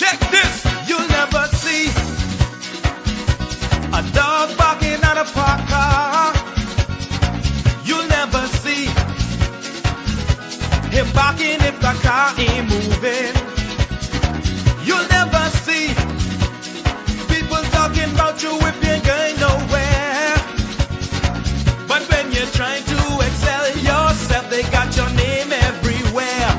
Check this. You'll never see a dog barking at a parked car. You'll never see him barking if the car ain't moving. You'll never see people talking about you if you're going nowhere. But when you're trying to excel yourself, they got your name everywhere.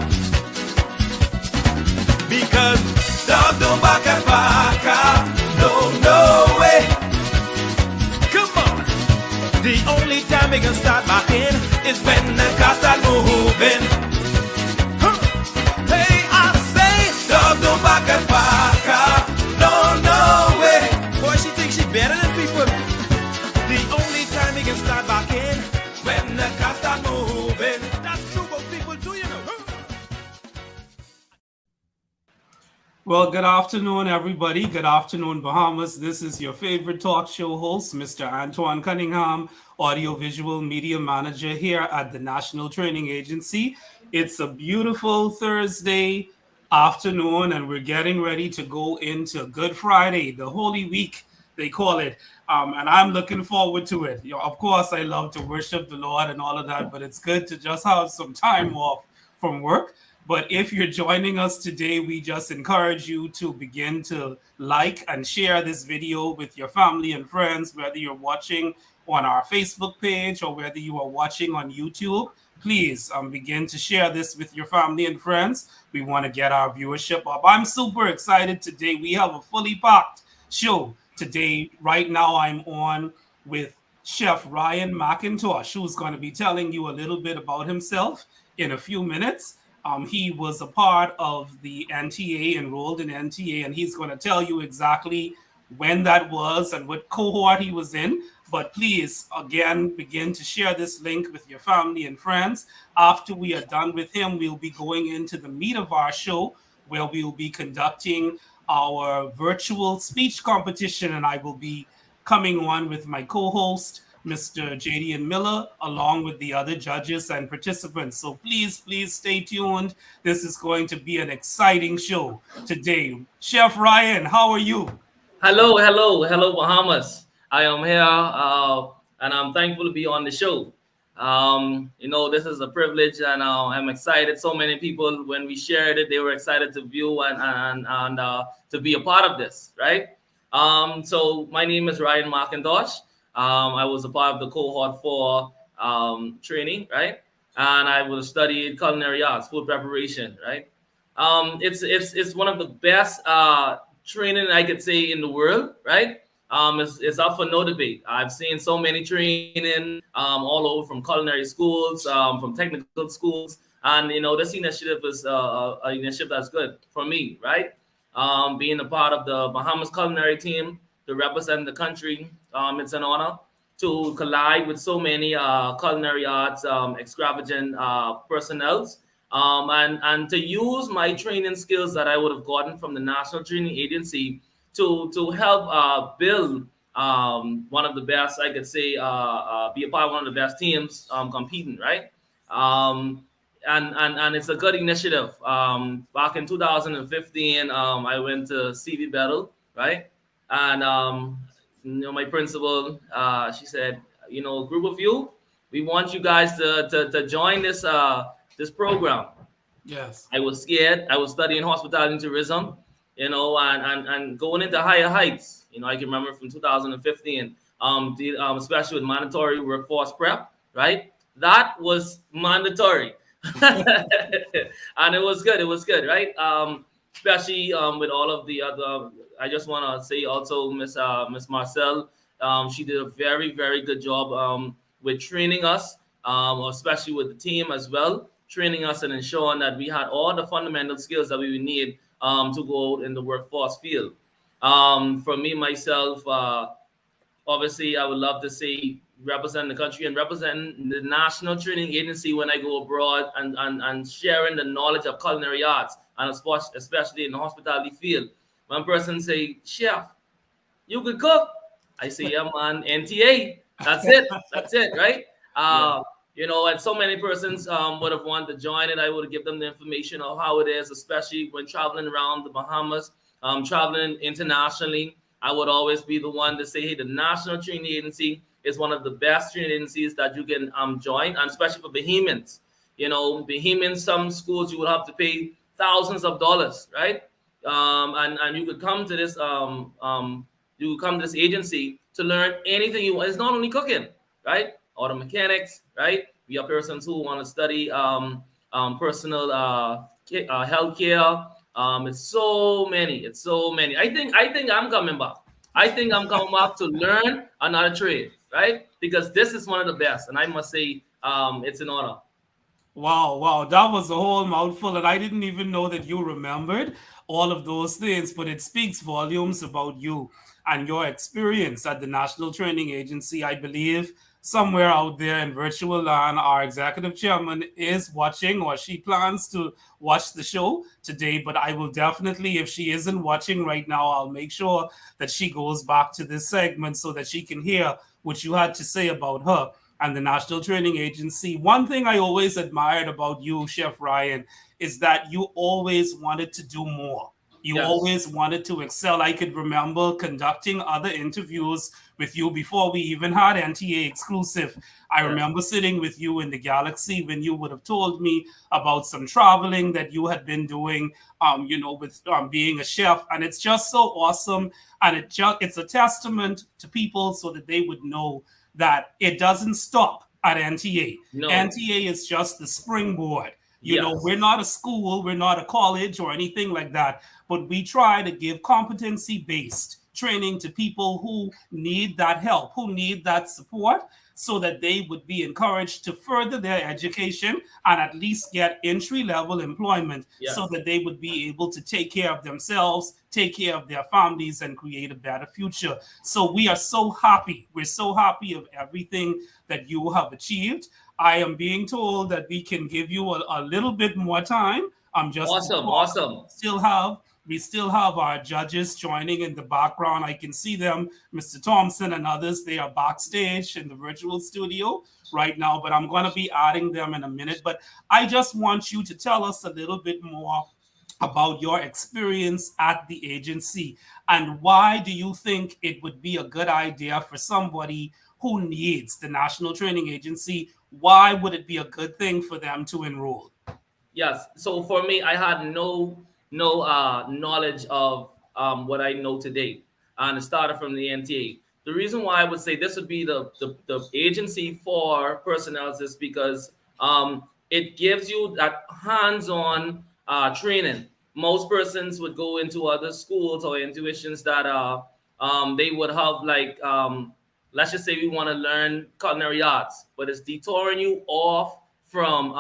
Because dog don't bark at car, no way. Come on. The only time we can start barking is when the car start moving. Huh. Hey, I say, dog don't bark at car, no way. Boy, she thinks she better than people. The only time we can start barking when the car start moving. That's true, but people do, you know. Huh. Well, good afternoon, everybody. Good afternoon, Bahamas. This is your favorite talk show host, Mr. Antoine Cunningham, Audiovisual Media Manager here at the National Training Agency. It's a beautiful Thursday afternoon, and we're getting ready to go into Good Friday, the Holy Week, they call it. And I'm looking forward to it. You know, of course, I love to worship the Lord and all of that, but it's good to just have some time off from work. But if you're joining us today, we just encourage you to begin to like and share this video with your family and friends, whether you're watching on our Facebook page or whether you are watching on YouTube. Please begin to share this with your family and friends. We want to get our viewership up. I'm super excited today. We have a fully packed show today. Right now, I'm on with Chef Ryan McIntosh, who's going to be telling you a little bit about himself in a few minutes. He was a part of the NTA, enrolled in NTA, and he's going to tell you exactly when that was and what cohort he was in. But please, again, begin to share this link with your family and friends. After we are done with him, we'll be going into the meat of our show, where we'll be conducting our virtual speech competition, and I will be coming on with my co-host, Mr. Jaydian Miller, along with the other judges and participants. So please stay tuned. This is going to be an exciting show today. Chef Ryan, how are you? Hello, Bahamas. I am here, and I'm thankful to be on the show. This is a privilege, and I'm excited. So many people, when we shared it, they were excited to view and to be a part of this, right? So my name is Ryan McIntosh. I was a part of the cohort 4 training, right? And I would have studied culinary arts, food preparation, right? It's one of the best training I could say in the world, right? It's up for no debate. I've seen so many training all over, from culinary schools, from technical schools, and this initiative is an initiative that's good for me, right? Being a part of the Bahamas culinary team to represent the country, it's an honor to collide with so many culinary arts extravagant personnels, and to use my training skills that I would have gotten from the National Training Agency to help build one of the best, I could say, be a part of one of the best teams competing, right? And it's a good initiative. Back in 2015, I went to CV Battle, right? And my principal, she said, a group of you, we want you guys to join this program. Yes. I was scared. I was studying hospitality and tourism, and going into higher heights. I can remember from 2015, especially with mandatory workforce prep, right? That was mandatory. And it was good. It was good, right? Especially with all of the other. I just want to say also, Miss Marcel, she did a very, very good job with training us, especially with the team as well, training us and ensuring that we had all the fundamental skills that we would need to go out in the workforce field. For me, myself, obviously, I would love to see represent the country and represent the National Training Agency when I go abroad and sharing the knowledge of culinary arts, and especially in the hospitality field. One person say, "Chef, you could cook." I say, "Yeah, man, NTA. That's it. That's it, right?" And so many persons would have wanted to join it. I would give them the information of how it is, especially when traveling around the Bahamas. traveling internationally, I would always be the one to say, hey, the National Trainee Agency is one of the best training agencies that you can join, and especially for Bahamians. You know, Bahamians, some schools you would have to pay thousands of dollars, right? And you could come to this you could come to this agency to learn anything you want. It's not only cooking, right? Auto mechanics, right? We have persons who want to study personal healthcare. It's so many. It's so many. I think I'm coming back. I think I'm coming back to learn another trade, right? Because this is one of the best, and I must say, it's an honor. Wow, wow, that was a whole mouthful, and I didn't even know that you remembered all of those things, but it speaks volumes about you and your experience at the National Training Agency. I believe somewhere out there in virtual land, our executive chairman is watching, or she plans to watch the show today. But I will definitely, if she isn't watching right now, I'll make sure that she goes back to this segment so that she can hear what you had to say about her and the National Training Agency. One thing I always admired about you, Chef Ryan, is that you always wanted to do more. You Yes. always wanted to excel. I could remember conducting other interviews with you before we even had NTA Exclusive. I Yes. remember sitting with you in the Galaxy when you would have told me about some traveling that you had been doing, with being a chef. And it's just so awesome. And it's a testament to people so that they would know that it doesn't stop at NTA. No. NTA is just the springboard. Yes. We're not a school, we're not a college or anything like that, but we try to give competency based training to people who need that help, who need that support, so that they would be encouraged to further their education and at least get entry level employment so Yes. that they would be able to take care of themselves, take care of their families, and create a better future. So we are so happy. We're so happy of everything that you have achieved. I am being told that we can give you a little bit more time. Just to Awesome. talk. Awesome. We still have our judges joining in the background. I can see them, Mr. Thompson and others. They are backstage in the virtual studio right now, but I'm going to be adding them in a minute. But I just want you to tell us a little bit more about your experience at the agency, and why do you think it would be a good idea for somebody who needs the National Training Agency? Why would it be a good thing for them to enroll? Yes. So for me, I had no knowledge of what I know today, and it started from the NTA. The reason why I would say this would be the agency for personnel is because it gives you that hands-on training. Most persons would go into other schools or intuitions that they would have like let's just say we want to learn culinary arts, but it's detouring you off from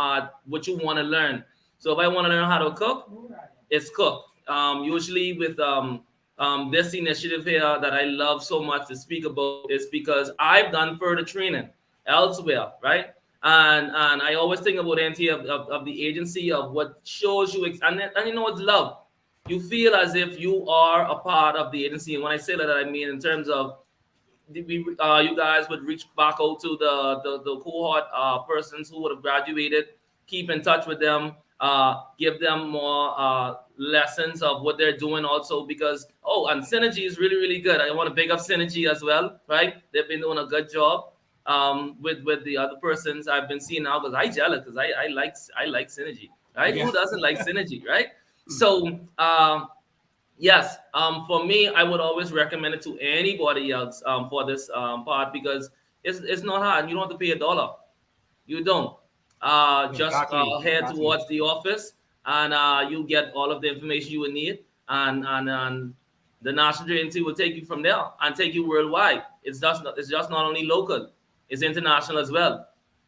what you want to learn. So if I want to learn how to cook, it's cook. Usually with this initiative here that I love so much to speak about is because I've done further training elsewhere, right? And I always think about NT of the agency of what shows you, and you know it's love. You feel as if you are a part of the agency, and when I say that, I mean in terms of you guys would reach back out to the cohort persons who would have graduated, keep in touch with them, give them more lessons of what they're doing also because and synergy is really really good. I want to big up synergy as well, right? They've been doing a good job with the other persons I've been seeing now because I jealous because I like synergy, right? Yeah. Who doesn't like synergy, right? So yes, for me, I would always recommend it to anybody else for this part because it's not hard. You don't have to pay $1. You don't. Just head Exactly. towards the office and you get all of the information you will need, and the national agency will take you from there and take you worldwide. It's just not only local; it's international as well.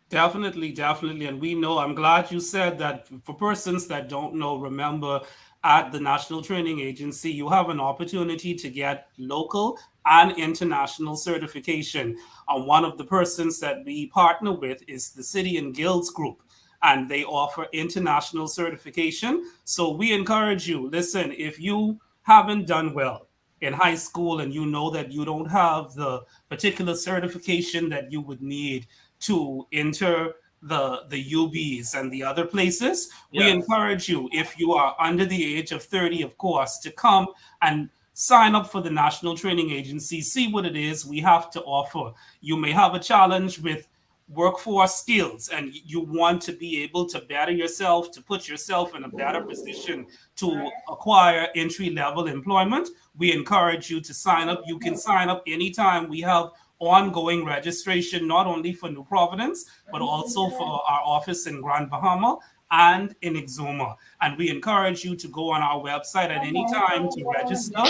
Definitely, definitely. And we know, I'm glad you said that. For persons that don't know, remember at the National Training Agency, you have an opportunity to get local and international certification. One of the persons that we partner with is the City and Guilds Group, and they offer international certification. So we encourage you, listen, if you haven't done well in high school and you know that you don't have the particular certification that you would need to enter the UBs and the other places, we Yes. encourage you, if you are under the age of 30, of course, to come and sign up for the National Training Agency, see what it is we have to offer. You may have a challenge with workforce skills and you want to be able to better yourself, to put yourself in a better position to acquire entry level employment. We encourage you to sign up. You can sign up anytime. We have ongoing registration, not only for New Providence, but also for our office in Grand Bahama and in Exuma. And we encourage you to go on our website at any time to register.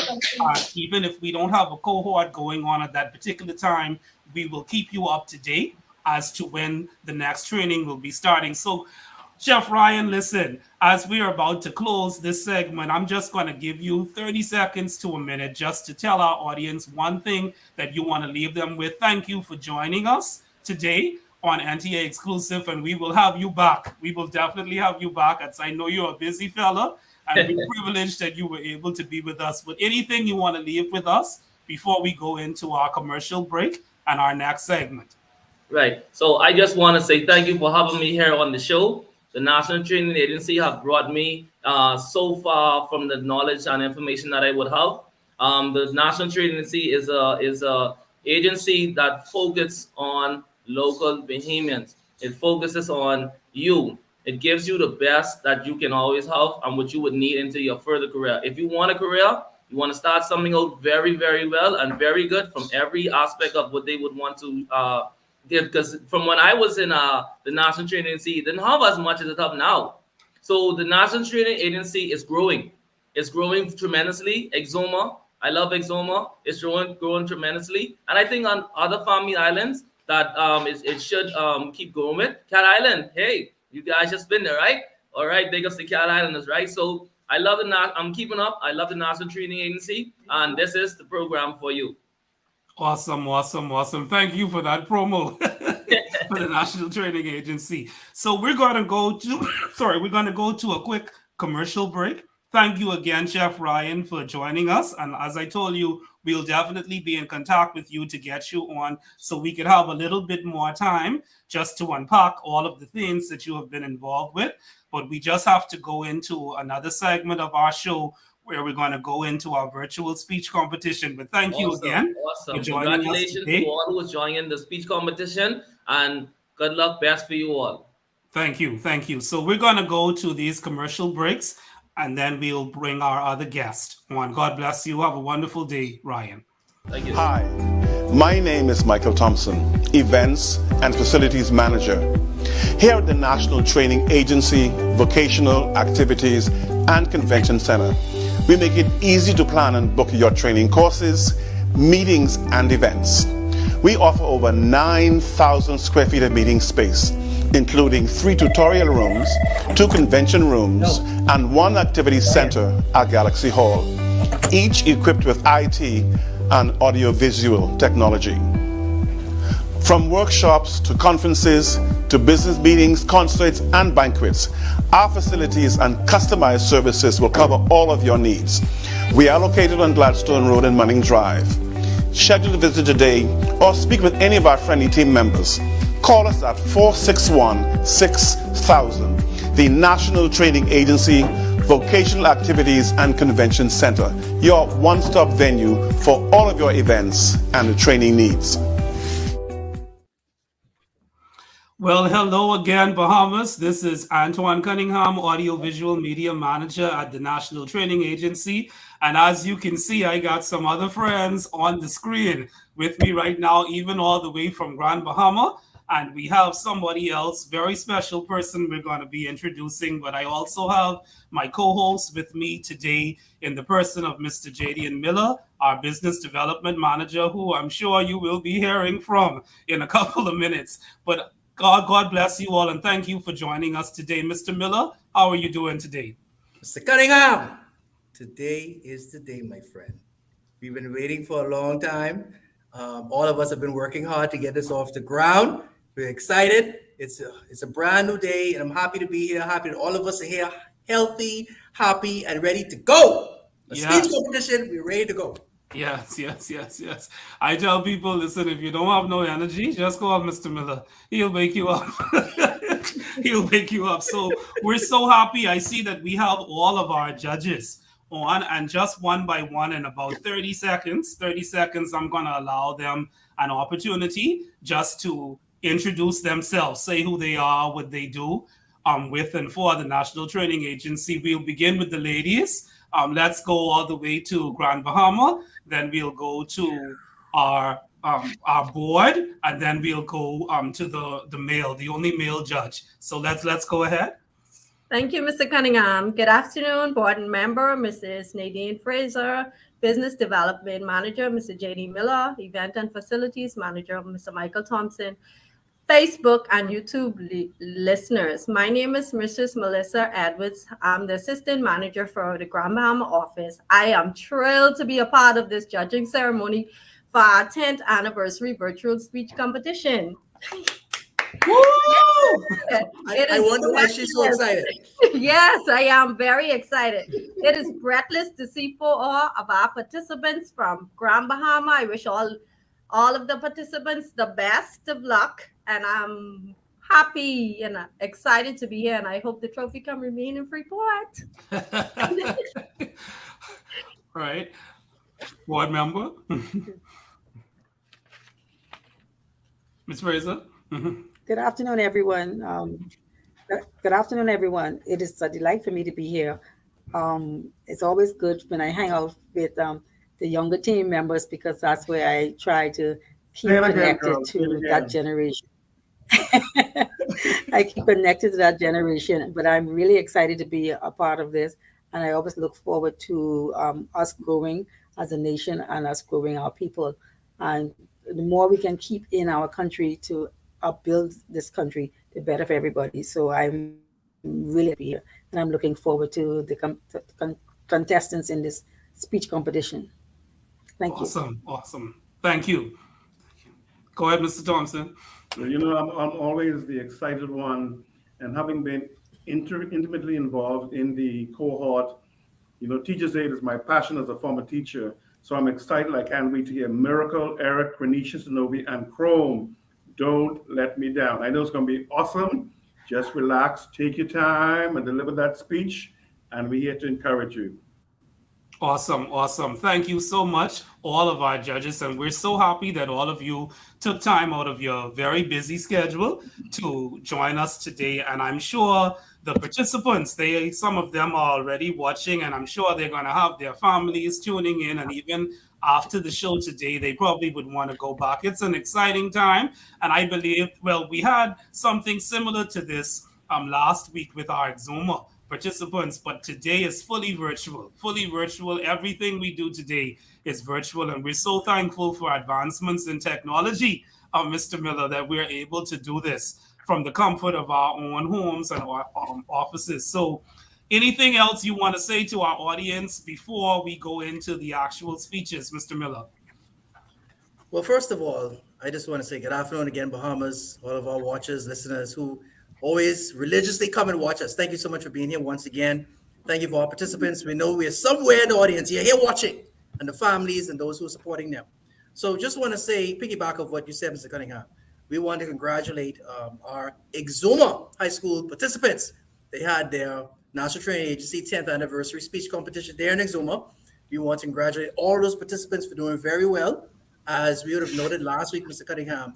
Even if we don't have a cohort going on at that particular time, we will keep you up to date as to when the next training will be starting. So, Chef Ryan, listen, as we are about to close this segment, I'm just going to give you 30 seconds to a minute just to tell our audience one thing that you want to leave them with. Thank you for joining us today on NTA Exclusive, and we will have you back. We will definitely have you back, as I know you're a busy fella, and we're privileged that you were able to be with us. But anything you want to leave with us before we go into our commercial break and our next segment? Right. So I just want to say thank you for having me here on the show. The National Training Agency have brought me so far from the knowledge and information that I would have. The National Training Agency is a agency that focuses on local Bahamians. It focuses on you. It gives you the best that you can always have and what you would need into your further career. If you want a career, you want to start something out very, very well and very good from every aspect of what they would want to give. Because from when I was in the National Training Agency, it didn't have as much as it have now. So the National Training Agency is growing. It's growing tremendously. Exuma, I love Exuma. It's growing tremendously. And I think on other family islands that it should keep going with. Cat Island, hey, you guys just been there, right? All right, big ups to Cat Islanders, right? So I love I'm keeping up. I love the National Training Agency, and this is the program for you. Awesome. Thank you for that promo for the National Training Agency. So we're going to go to a quick commercial break. Thank you again, Chef Ryan, for joining us. And as I told you, we'll definitely be in contact with you to get you on so we could have a little bit more time just to unpack all of the things that you have been involved with. But we just have to go into another segment of our show where we're going to go into our virtual speech competition. But thank you again for joining us Congratulations today. to all who is joining the speech competition, and good luck, best for you all. Thank you. So we're going to go to these commercial breaks, and then we'll bring our other guest on. God bless you. Have a wonderful day, Ryan. Thank you. Hi, my name is Michael Thompson, Events and Facilities Manager. Here at the National Training Agency, Vocational Activities and Convention Center, we make it easy to plan and book your training courses, meetings, and events. We offer over 9,000 square feet of meeting space, including 3 tutorial rooms, 2 convention rooms, and 1 activity center at Galaxy Hall, each equipped with IT and audiovisual technology. From workshops to conferences to business meetings, concerts, and banquets, our facilities and customized services will cover all of your needs. We are located on Gladstone Road and Manning Drive. Schedule a visit today or speak with any of our friendly team members. Call us at 461-6000. The National Training Agency, Vocational Activities and Convention Center, your one-stop venue for all of your events and training needs. Well, hello again, Bahamas. This is Antoine Cunningham, Audiovisual Media Manager at the National Training Agency. And as you can see, I got some other friends on the screen with me right now, even all the way from Grand Bahama. And we have somebody else, very special person we're going to be introducing. But I also have my co-host with me today in the person of Mr. Jaydian Miller, our Business Development Manager, who I'm sure you will be hearing from in a couple of minutes. But God bless you all, and thank you for joining us today. Mr. Miller, how are you doing today? Mr. Cunningham, today is the day, my friend. We've been waiting for a long time. All of us have been working hard to get this off the ground. We're excited. It's a brand new day, and I'm happy to be here. Happy that all of us are here, healthy, happy, and ready to go. Speech competition, we're ready to go. Yes. I tell people, listen, if you don't have no energy, just call Mr. Miller. He'll wake you up. He'll wake you up. So we're so happy. I see that we have all of our judges on, and just one by one in about 30 seconds. 30 seconds, I'm going to allow them an opportunity just to introduce themselves, say who they are, what they do with and for the National Training Agency. We'll begin with the ladies. Let's go all the way to Grand Bahama. Then we'll go to our board, and then we'll go to the male, the only male judge. So let's go ahead. Thank you, Mr. Cunningham. Good afternoon, board member, Mrs. Nadine Fraser, Business Development Manager, Mr. Jaydian Miller, Event and Facilities Manager, Mr. Michael Thompson, Facebook and YouTube listeners. My name is Mrs. Melissa Edwards. I'm the Assistant Manager for the Grand Bahama office. I am thrilled to be a part of this judging ceremony for our 10th anniversary virtual speech competition. I wonder why she's so excited. Yes, I am very excited. It is breathless to see 4 of our participants from Grand Bahama. I wish all of the participants the best of luck, and I'm happy and excited to be here, and I hope the trophy can remain in Freeport. Right. Board member. Ms. Fraser. Good afternoon, everyone. Good afternoon, everyone. It is a delight for me to be here. It's always good when I hang out with the younger team members, because that's where I try to keep connected to that generation. I keep connected to that generation, but I'm really excited to be a part of this. And I always look forward to us growing as a nation and us growing our people. And the more we can keep in our country to upbuild this country, the better for everybody. So I'm really happy here, and I'm looking forward to the contestants in this speech competition. Thank you. Awesome. Thank you. Go ahead, Mr. Thompson. I'm always the excited one, and having been intimately involved in the cohort, Teacher's Aid is my passion as a former teacher. So I'm excited. I can't wait to hear Miracle, Eric, Renisha, Sanovi, and Chrome. Don't let me down. I know it's going to be awesome. Just relax, take your time, and deliver that speech. And we're here to encourage you. Awesome. Thank you so much, all of our judges. And we're so happy that all of you took time out of your very busy schedule to join us today. And I'm sure the participants, some of them are already watching, and I'm sure they're going to have their families tuning in. And even after the show today, they probably would want to go back. It's an exciting time. And I believe, we had something similar to this last week with our Exuma participants, but today is fully virtual. Everything we do today is virtual, and we're so thankful for advancements in technology, Mr. Miller, that we're able to do this from the comfort of our own homes and our offices. So anything else you want to say to our audience before we go into the actual speeches, Mr. Miller? Well, first of all, I just want to say good afternoon again, Bahamas, all of our watchers, listeners who always religiously come and watch us. Thank you so much for being here once again. Thank you for our participants. We know we're somewhere in the audience. You're here watching, and the families and those who are supporting them. So just want to say, piggyback of what you said, Mr. Cunningham, we want to congratulate our Exuma High School participants. They had their National Training Agency 10th anniversary speech competition there in Exuma. We want to congratulate all those participants for doing very well. As we would have noted last week, Mr. Cunningham,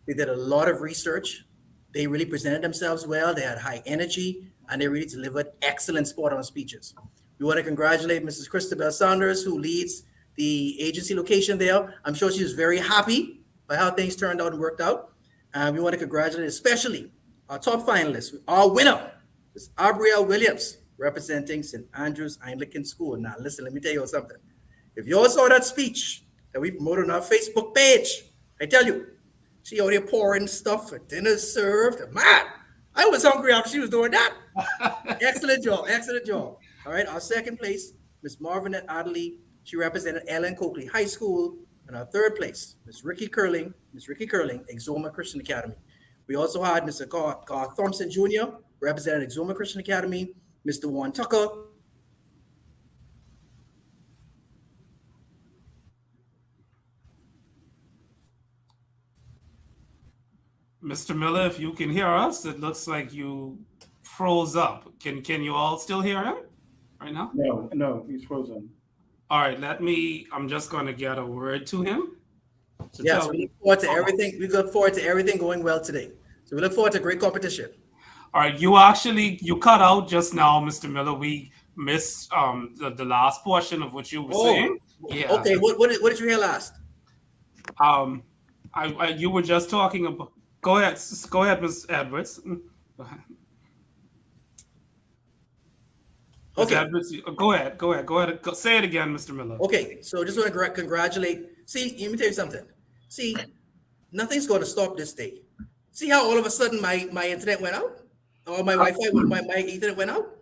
they did a lot of research. They really presented themselves well. They had high energy, and they really delivered excellent spot-on speeches. We want to congratulate Mrs. Christabel Saunders, who leads the agency location there. I'm sure she was very happy by how things turned out and worked out. And we want to congratulate especially our top finalist, our winner, Ms. Abrielle Williams, representing St. Andrew's Anglican School. Now, listen, let me tell you something. If you all saw that speech that we promoted on our Facebook page, I tell you, she out here pouring stuff for dinner served. Man, I was hungry after she was doing that. Excellent job. All right, our second place, Miss Marvinette Adderley. She represented Ellen Coakley High School. And our third place, Miss Ricky Curling, Exuma Christian Academy. We also had Mr. Garth Thompson Jr., represented Exuma Christian Academy, Mr. Juan Tucker. Mr. Miller, if you can hear us, it looks like you froze up. Can you all still hear him right now? No, he's frozen. All right, I'm just going to get a word to him. Yes, we look forward to everything. We look forward to everything going well today. So we look forward to great competition. All right, you cut out just now, Mr. Miller. We missed the last portion of what you were saying. Yeah. Okay, what did you hear last? You were just talking about. Go ahead, Ms. Edwards. Go ahead. Okay. Edwards, go ahead. Say it again, Mr. Miller. Okay, so just want to congratulate. See, let me tell you something. See, nothing's going to stop this day. See how all of a sudden my internet went out? Or my Wi-Fi, my internet went out?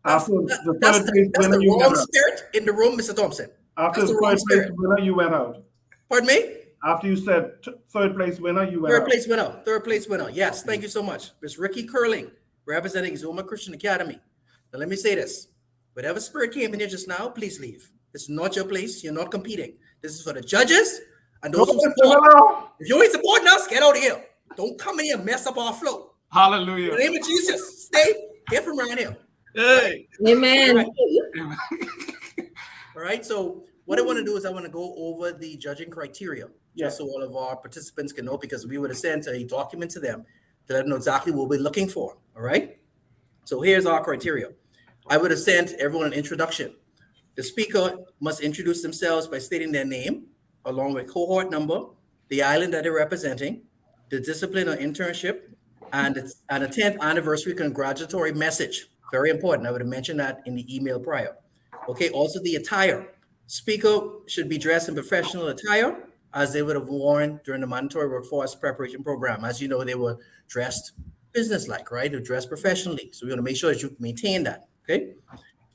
That's the wrong spirit in the room, Mr. Thompson. After the third place winner, you went out. Pardon me? After you said third place winner, you went out. Third place winner. Yes, thank you so much. Ms. Ricky Curling, representing Zuma Christian Academy. Now, let me say this. Whatever spirit came in here just now, please leave. It's not your place. You're not competing. This is for the judges and those who support. If you ain't supporting us, get out of here. Don't come in here and mess up our flow. Hallelujah. In the name of Jesus, stay. Get from around here. Hey. Amen. All right. So what I want to do is I want to go over the judging criteria, just so all of our participants can know, because we would have sent a document to them to let them know exactly what we're looking for. All right. So here's our criteria. I would have sent everyone an introduction. The speaker must introduce themselves by stating their name, along with cohort number, the island that they're representing, the discipline or internship, and a 10th anniversary congratulatory message. Very important. I would have mentioned that in the email prior. Okay, also the attire. Speaker should be dressed in professional attire as they would have worn during the mandatory workforce preparation program. As you know, they were dressed business-like, right? They're dressed professionally. So we want to make sure that you maintain that, okay?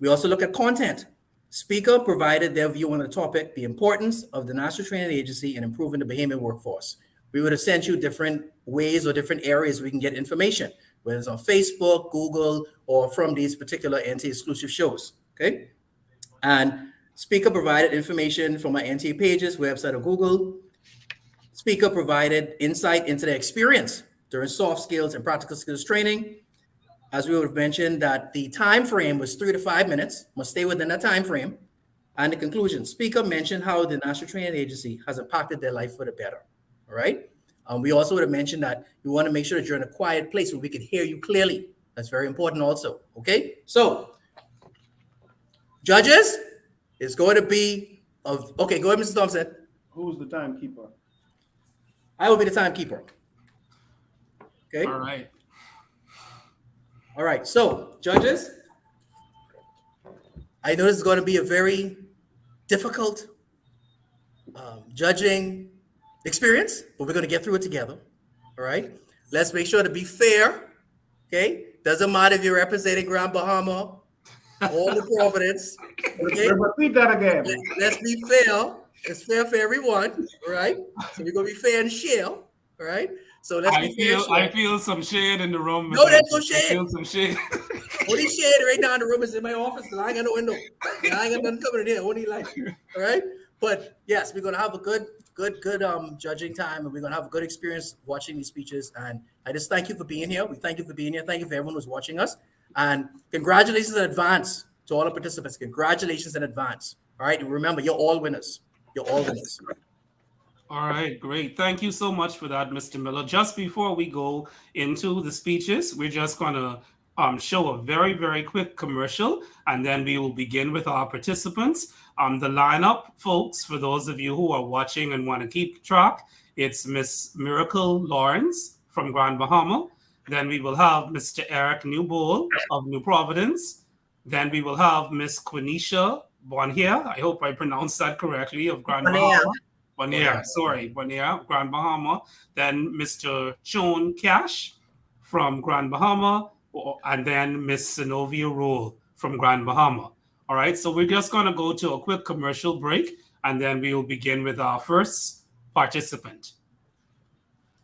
We also look at content. Speaker provided their view on the topic, the importance of the National Training Agency in improving the Bahamian workforce. We would have sent you different ways or different areas we can get information, whether it's on Facebook, Google, or from these particular NTA exclusive shows, okay? And speaker provided information from our NTA pages, website, or Google. Speaker provided insight into their experience during soft skills and practical skills training. As we would have mentioned, that the time frame was 3 to 5 minutes, must stay within that time frame. And the conclusion, speaker mentioned how the National Training Agency has impacted their life for the better, all right? We also would have mentioned that you want to make sure that you're in a quiet place where we can hear you clearly. That's very important also, okay? So, judges is going to be, okay, go ahead, Mr. Thompson. Who's the timekeeper? I will be the timekeeper. Okay? All right. All right, so judges, I know this is going to be a very difficult judging experience, but we're going to get through it together. All right, let's make sure to be fair. Okay, doesn't matter if you're representing Grand Bahama or the Providence. Okay, repeat that again. Let's be fair. It's fair for everyone. All right, so we're going to be fair and share. All right. So let's be fair. I feel some shade in the room. No, there's no shade. I feel some shade. Only shade right now in the room is in my office because I ain't got no window. I ain't got nothing coming in here. Only light. All right. But yes, we're gonna have a good judging time, and we're gonna have a good experience watching these speeches. And I just thank you for being here. We thank you for being here. Thank you for everyone who's watching us. And congratulations in advance to all the participants. Congratulations in advance. All right. And remember, you're all winners. You're all winners. All right, great. Thank you so much for that, Mr. Miller. Just before we go into the speeches, we're just going to show a very, very quick commercial, and then we will begin with our participants. The lineup, folks, for those of you who are watching and want to keep track, it's Miss Miracle Lawrence from Grand Bahama. Then we will have Mr. Eric Newbold of New Providence. Then we will have Miss Quenisha Bonnier. I hope I pronounced that correctly, of Grand Bahama. Bonnier, Grand Bahama. Then Mr. Joan Cash from Grand Bahama, and then Miss Synovia Roll from Grand Bahama. All right, so we're just going to go to a quick commercial break, and then we will begin with our first participant.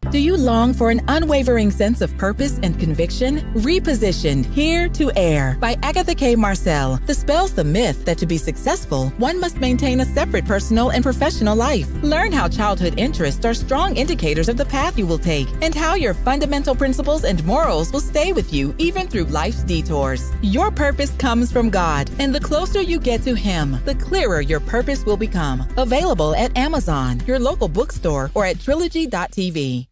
Do Do you long for an unwavering sense of purpose and conviction? Repositioned, Here to Air by Agatha K. Marcel dispels the myth that to be successful, one must maintain a separate personal and professional life. Learn how childhood interests are strong indicators of the path you will take and how your fundamental principles and morals will stay with you even through life's detours. Your purpose comes from God, and the closer you get to Him, the clearer your purpose will become. Available at Amazon, your local bookstore, or at trilogy.tv.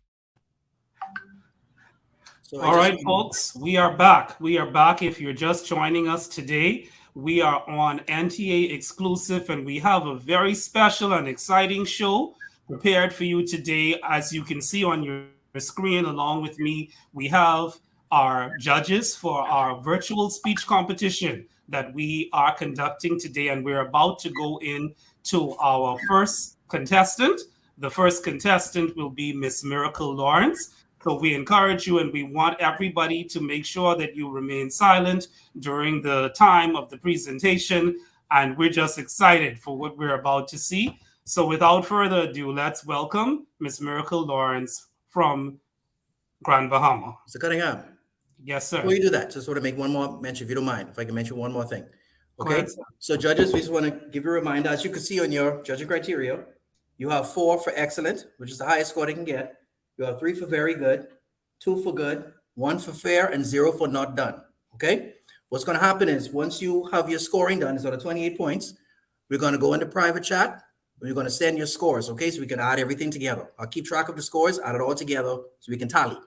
All right, folks, we are back. We are back. If you're just joining us today, we are on NTA Exclusive, and we have a very special and exciting show prepared for you today. As you can see on your screen, along with me, we have our judges for our virtual speech competition that we are conducting today, and we're about to go into our first contestant. The first contestant will be Miss Miracle Lawrence. So we encourage you and we want everybody to make sure that you remain silent during the time of the presentation. And we're just excited for what we're about to see. So without further ado, let's welcome Miss Miracle Lawrence from Grand Bahama. Mr. Cunningham. Yes, sir. Before you do that, just want to make one more mention, if you don't mind, if I can mention one more thing. Okay. Ahead, So judges, we just want to give you a reminder, as you can see on your judging criteria, you have 4 for excellent, which is the highest score they can get. You have 3 for very good, 2 for good, 1 for fair, and 0 for not done. Okay? What's going to happen is once you have your scoring done, it's on 28 points, we're going to go into private chat. We're going to send your scores, okay? So we can add everything together. I'll keep track of the scores, add it all together so we can tally.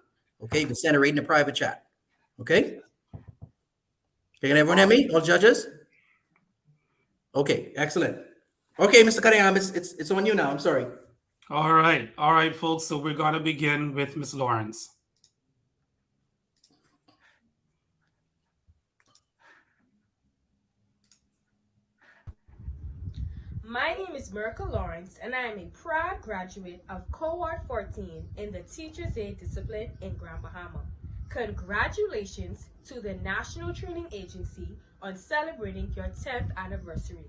Okay? You can send it right in the private chat. Okay? Can everyone hear me? All judges? Okay, excellent. Okay, Mr. Cunningham, it's on you now. I'm sorry. All right, folks. So we're going to begin with Miss Lawrence. My name is Miracle Lawrence, and I am a proud graduate of Cohort 14 in the Teacher's Aid discipline in Grand Bahama. Congratulations to the National Training Agency on celebrating your 10th anniversary.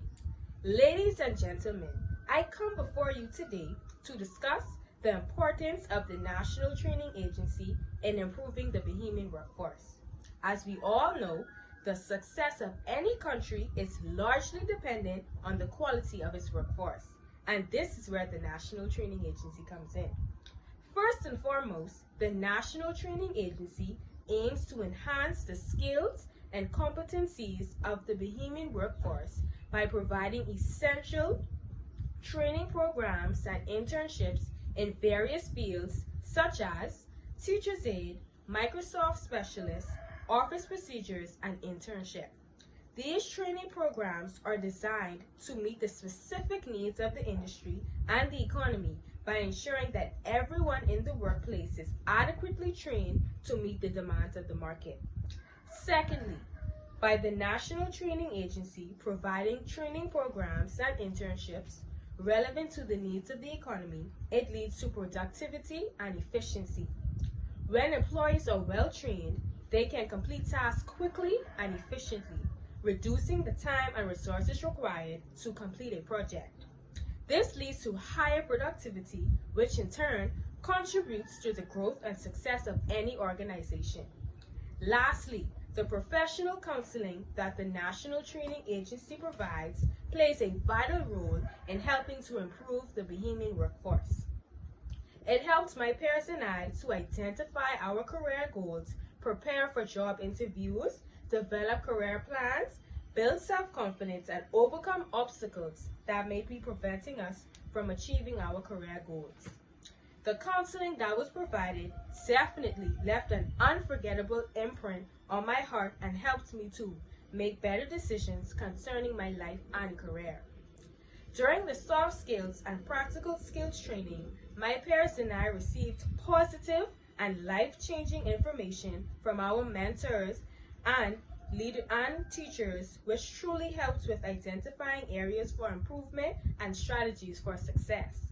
Ladies and gentlemen, I come before you today to discuss the importance of the National Training Agency in improving the Bahamian workforce. As we all know, the success of any country is largely dependent on the quality of its workforce, and this is where the National Training Agency comes in. First and foremost, the National Training Agency aims to enhance the skills and competencies of the Bahamian workforce by providing essential training programs and internships in various fields such as Teacher's Aid, Microsoft Specialist, Office Procedures, and Internship. These training programs are designed to meet the specific needs of the industry and the economy by ensuring that everyone in the workplace is adequately trained to meet the demands of the market. Secondly, by the National Training Agency providing training programs and internships relevant to the needs of the economy, it leads to productivity and efficiency. When employees are well trained, they can complete tasks quickly and efficiently, reducing the time and resources required to complete a project. This leads to higher productivity, which in turn contributes to the growth and success of any organization. Lastly, the professional counseling that the National Training Agency provides plays a vital role in helping to improve the Bahamian workforce. It helps my peers and I to identify our career goals, prepare for job interviews, develop career plans, build self-confidence, and overcome obstacles that may be preventing us from achieving our career goals. The counseling that was provided definitely left an unforgettable imprint on my heart and helped me to make better decisions concerning my life and career. During the soft skills and practical skills training, my peers and I received positive and life-changing information from our mentors and teachers, which truly helped with identifying areas for improvement and strategies for success.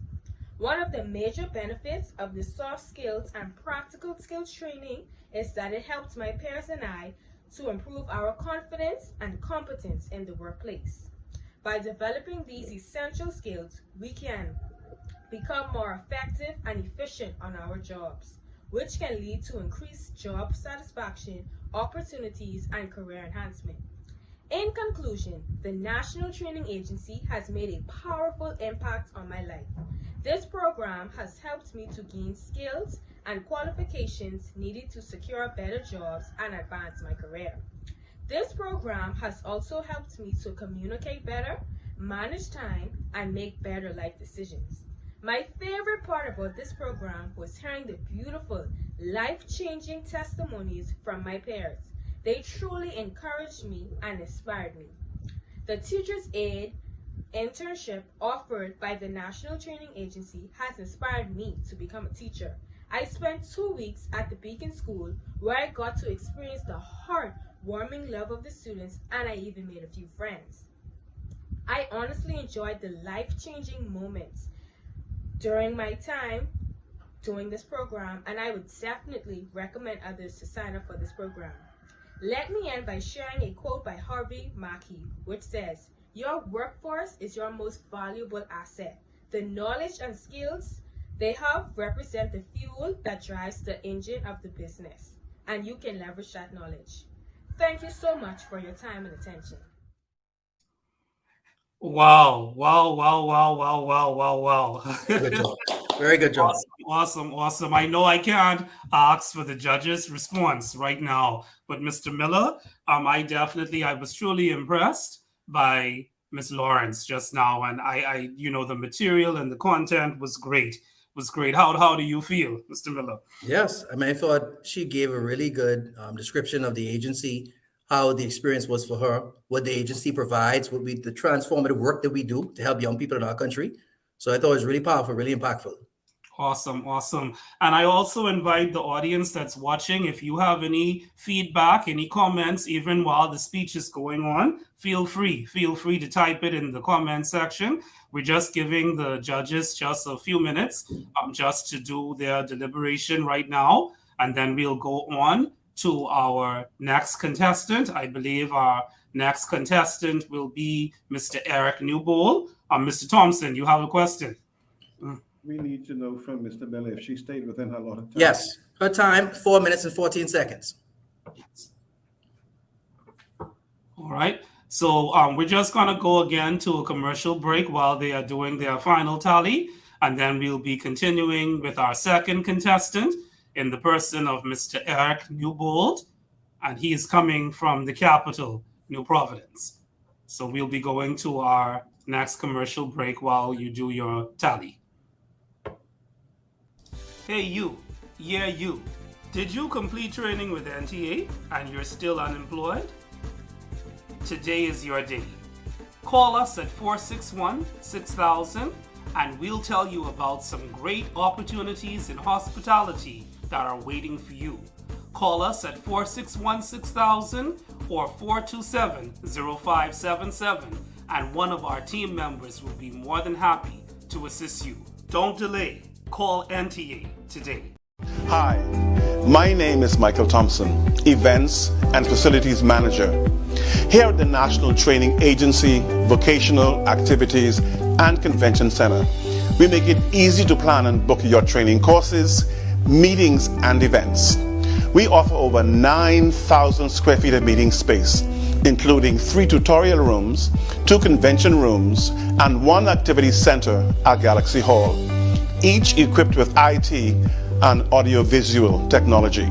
One of the major benefits of the soft skills and practical skills training is that it helps my peers and I to improve our confidence and competence in the workplace. By developing these essential skills, we can become more effective and efficient on our jobs, which can lead to increased job satisfaction, opportunities, and career enhancement. In conclusion, the National Training Agency has made a powerful impact on my life. This program has helped me to gain skills and qualifications needed to secure better jobs and advance my career. This program has also helped me to communicate better, manage time, and make better life decisions. My favorite part about this program was hearing the beautiful, life-changing testimonies from my peers. They truly encouraged me and inspired me. The Teacher's Aid internship offered by the National Training Agency has inspired me to become a teacher. I spent 2 weeks at the Beacon School where I got to experience the heart-warming love of the students, and I even made a few friends. I honestly enjoyed the life-changing moments during my time doing this program, and I would definitely recommend others to sign up for this program. Let me end by sharing a quote by Harvey Mackey, which says, "Your workforce is your most valuable asset. The knowledge and skills they have represent the fuel that drives the engine of the business, and you can leverage that knowledge." Thank you so much for your time and attention. Wow, wow, wow, wow, wow, wow, wow, wow. Good job. Very good job. Awesome. I know I can't ask for the judges' response right now, but Mr. Miller, I was truly impressed by Ms. Lawrence just now, and I the material and the content was great. How do you feel, Mr. Miller? Yes, I mean, I thought she gave a really good description of the agency, how the experience was for her, what the agency provides, what the transformative work that we do to help young people in our country. So I thought it was really powerful, really impactful. Awesome. And I also invite the audience that's watching, if you have any feedback, any comments, even while the speech is going on, feel free to type it in the comment section. We're just giving the judges just a few minutes just to do their deliberation right now. And then we'll go on to our next contestant. I believe our next contestant will be Mr. Eric Newbold. Mr. Thompson, you have a question? We need to know from Mr. Miller if she stayed within her allotted time. Yes, her time, 4 minutes and 14 seconds. All right. So we're just going to go again to a commercial break while they are doing their final tally. And then we'll be continuing with our second contestant in the person of Mr. Eric Newbold. And he is coming from the capital, New Providence. So we'll be going to our next commercial break while you do your tally. Hey you, yeah you, did you complete training with NTA and you're still unemployed? Today is your day. Call us at 461-6000 and we'll tell you about some great opportunities in hospitality that are waiting for you. Call us at 461-6000 or 427-0577 and one of our team members will be more than happy to assist you. Don't delay. Call NTA today. Hi, my name is Michael Thompson, Events and Facilities Manager. Here at the National Training Agency, Vocational Activities and Convention Center, we make it easy to plan and book your training courses, meetings, and events. We offer over 9,000 square feet of meeting space, including 3 tutorial rooms, 2 convention rooms, and 1 activity center at Galaxy Hall, each equipped with IT and audiovisual technology.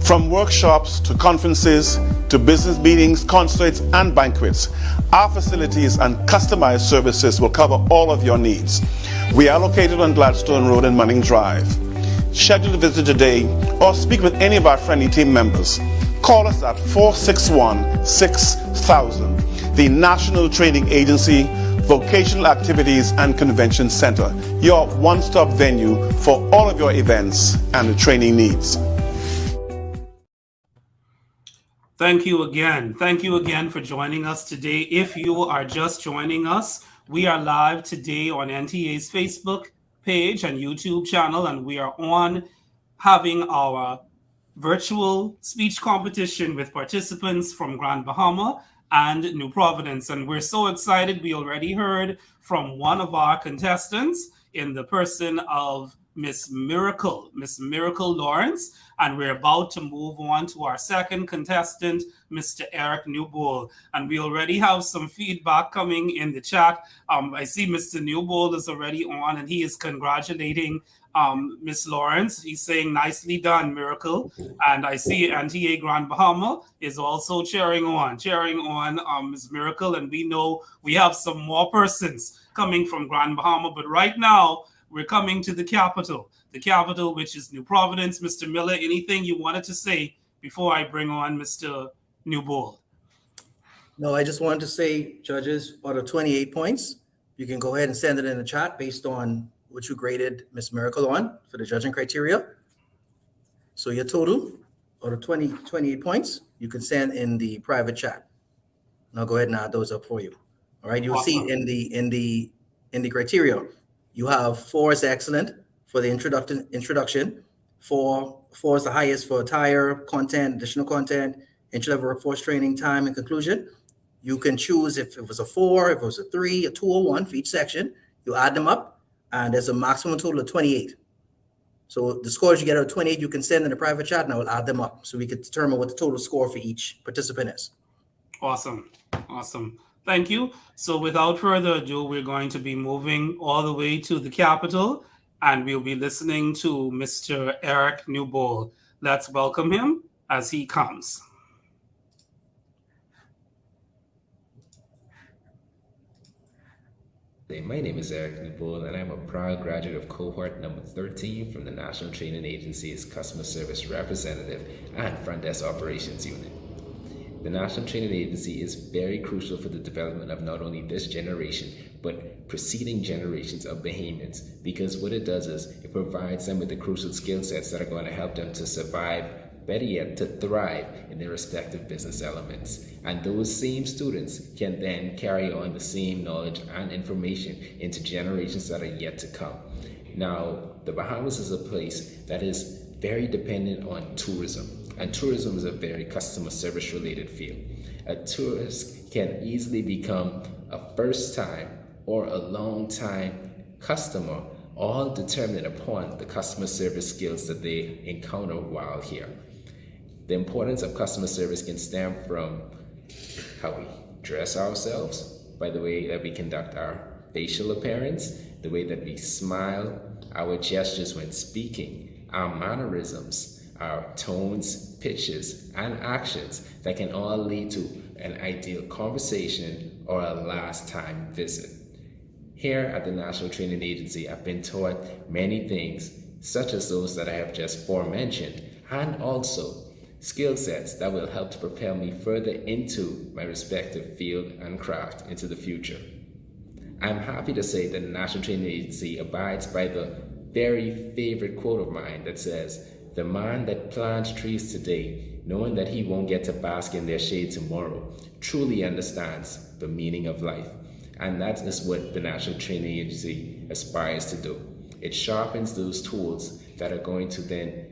From workshops to conferences to business meetings, concerts, and banquets, our facilities and customized services will cover all of your needs. We are located on Gladstone Road and Manning Drive. Schedule a visit today or speak with any of our friendly team members. Call us at 461-6000, the National Training Agency, Vocational Activities and Convention Center, your one-stop venue for all of your events and training needs. Thank you again. Thank you again for joining us today. If you are just joining us, we are live today on NTA's Facebook page and YouTube channel, and we are having our virtual speech competition with participants from Grand Bahama and New Providence. And we're so excited. We already heard from one of our contestants in the person of Miss Miracle Lawrence. And we're about to move on to our second contestant, Mr. Eric Newbold. And we already have some feedback coming in the chat. I see Mr. Newbold is already on, and he is congratulating Miss Lawrence. He's saying, nicely done, Miracle. And I see NTA Grand Bahama is also cheering on Miss Miracle. And we know we have some more persons coming from Grand Bahama. But right now, we're coming to the capital, which is New Providence. Mr. Miller, anything you wanted to say before I bring on Mr. Newbold? No, I just wanted to say, judges, out of 28 points, you can go ahead and send it in the chat based on what you graded Miss Miracle on for the judging criteria. So your total out of 28 points, you can send in the private chat. And I'll go ahead and add those up for you. All right, you'll see in the criteria, you have 4 is excellent for the introduction. 4 is the highest for attire, content, additional content, entry-level workforce training, time, and conclusion. You can choose if it was a 4, if it was a 3, a 2, or 1 for each section. You add them up, and there's a maximum total of 28. So the scores you get out of 28, you can send in a private chat, and I will add them up so we can determine what the total score for each participant is. Awesome. Thank you. So without further ado, we're going to be moving all the way to the capital, and we'll be listening to Mr. Eric Newbold. Let's welcome him as he comes. My name is Eric Newbold, and I'm a proud graduate of cohort number 13 from the National Training Agency's Customer Service Representative and Front Desk Operations Unit. The National Training Agency is very crucial for the development of not only this generation, but preceding generations of Bahamians, because what it does is it provides them with the crucial skill sets that are going to help them to survive, better yet, to thrive in their respective business elements. And those same students can then carry on the same knowledge and information into generations that are yet to come. Now, the Bahamas is a place that is very dependent on tourism. And tourism is a very customer service related field. A tourist can easily become a first time or a long time customer, all determined upon the customer service skills that they encounter while here. The importance of customer service can stem from how we dress ourselves, by the way that we conduct our facial appearance, the way that we smile, our gestures when speaking, our mannerisms, our tones, pitches, and actions that can all lead to an ideal conversation or a last time visit. Here at the National Training Agency, I've been taught many things, such as those that I have just forementioned, and also skill sets that will help to propel me further into my respective field and craft into the future. I'm happy to say that the National Training Agency abides by the very favorite quote of mine that says, "The man that plants trees today, knowing that he won't get to bask in their shade tomorrow, truly understands the meaning of life." And that is what the National Training Agency aspires to do. It sharpens those tools that are going to then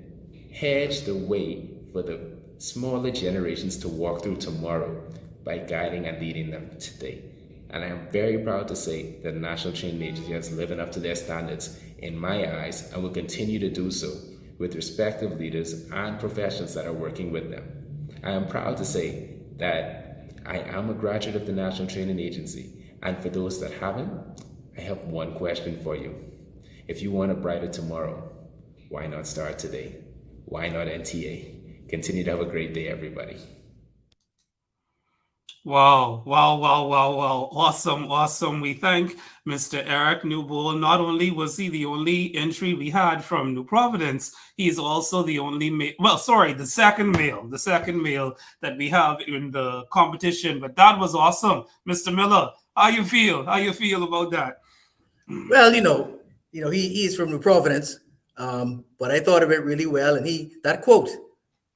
hedge the way for the smaller generations to walk through tomorrow by guiding and leading them today. And I am very proud to say that the National Training Agency has lived up to their standards in my eyes and will continue to do so with respective leaders and professionals that are working with them. I am proud to say that I am a graduate of the National Training Agency, and for those that haven't, I have one question for you. If you want a brighter tomorrow, why not start today? Why not NTA? Continue to have a great day, everybody. Wow. Awesome. We thank Mr. Eric Newbold. Not only was he the only entry we had from New Providence, he's also the only the second male that we have in the competition. But that was awesome. Mr. Miller, how you feel about that? Well, he is from New Providence, but I thought of it really well. And that quote,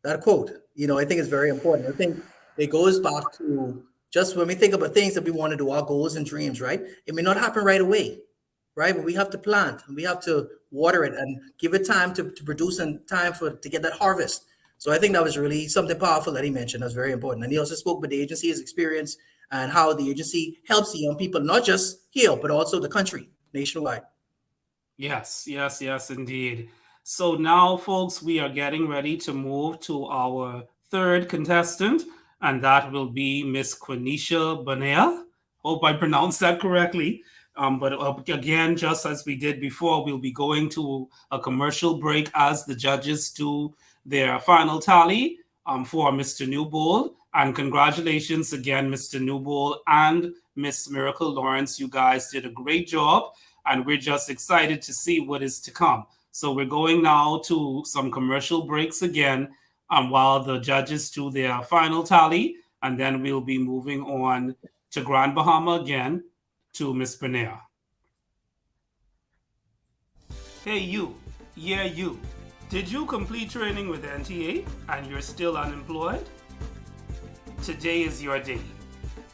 I think is very important. I think it goes back to just when we think about things that we want to do, our goals and dreams, right? It may not happen right away, right? But we have to plant and we have to water it and give it time to produce and time to get that harvest. So I think that was really something powerful that he mentioned. That's very important. And he also spoke about the agency's experience and how the agency helps the young people, not just here, but also the country nationwide. Yes, yes, yes, indeed. So now, folks, we are getting ready to move to our third contestant, and that will be Miss Quenisha Banea. Hope I pronounced that correctly. But again, just as we did before, we'll be going to a commercial break as the judges do their final tally for Mr. Newbold. And congratulations again, Mr. Newbold and Miss Miracle Lawrence. You guys did a great job, and we're just excited to see what is to come. So we're going now to some commercial breaks again while the judges do their final tally, and then we'll be moving on to Grand Bahama again to Miss Benea. Hey you, yeah you. Did you complete training with NTA and you're still unemployed? Today is your day.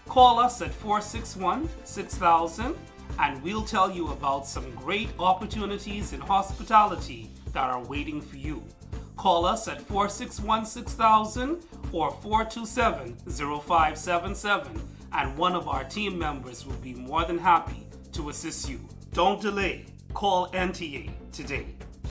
Call us at 461-6000 and we'll tell you about some great opportunities in hospitality that are waiting for you. Call us at 461-6000 or 427-0577 and one of our team members will be more than happy to assist you. Don't delay. Call NTA today.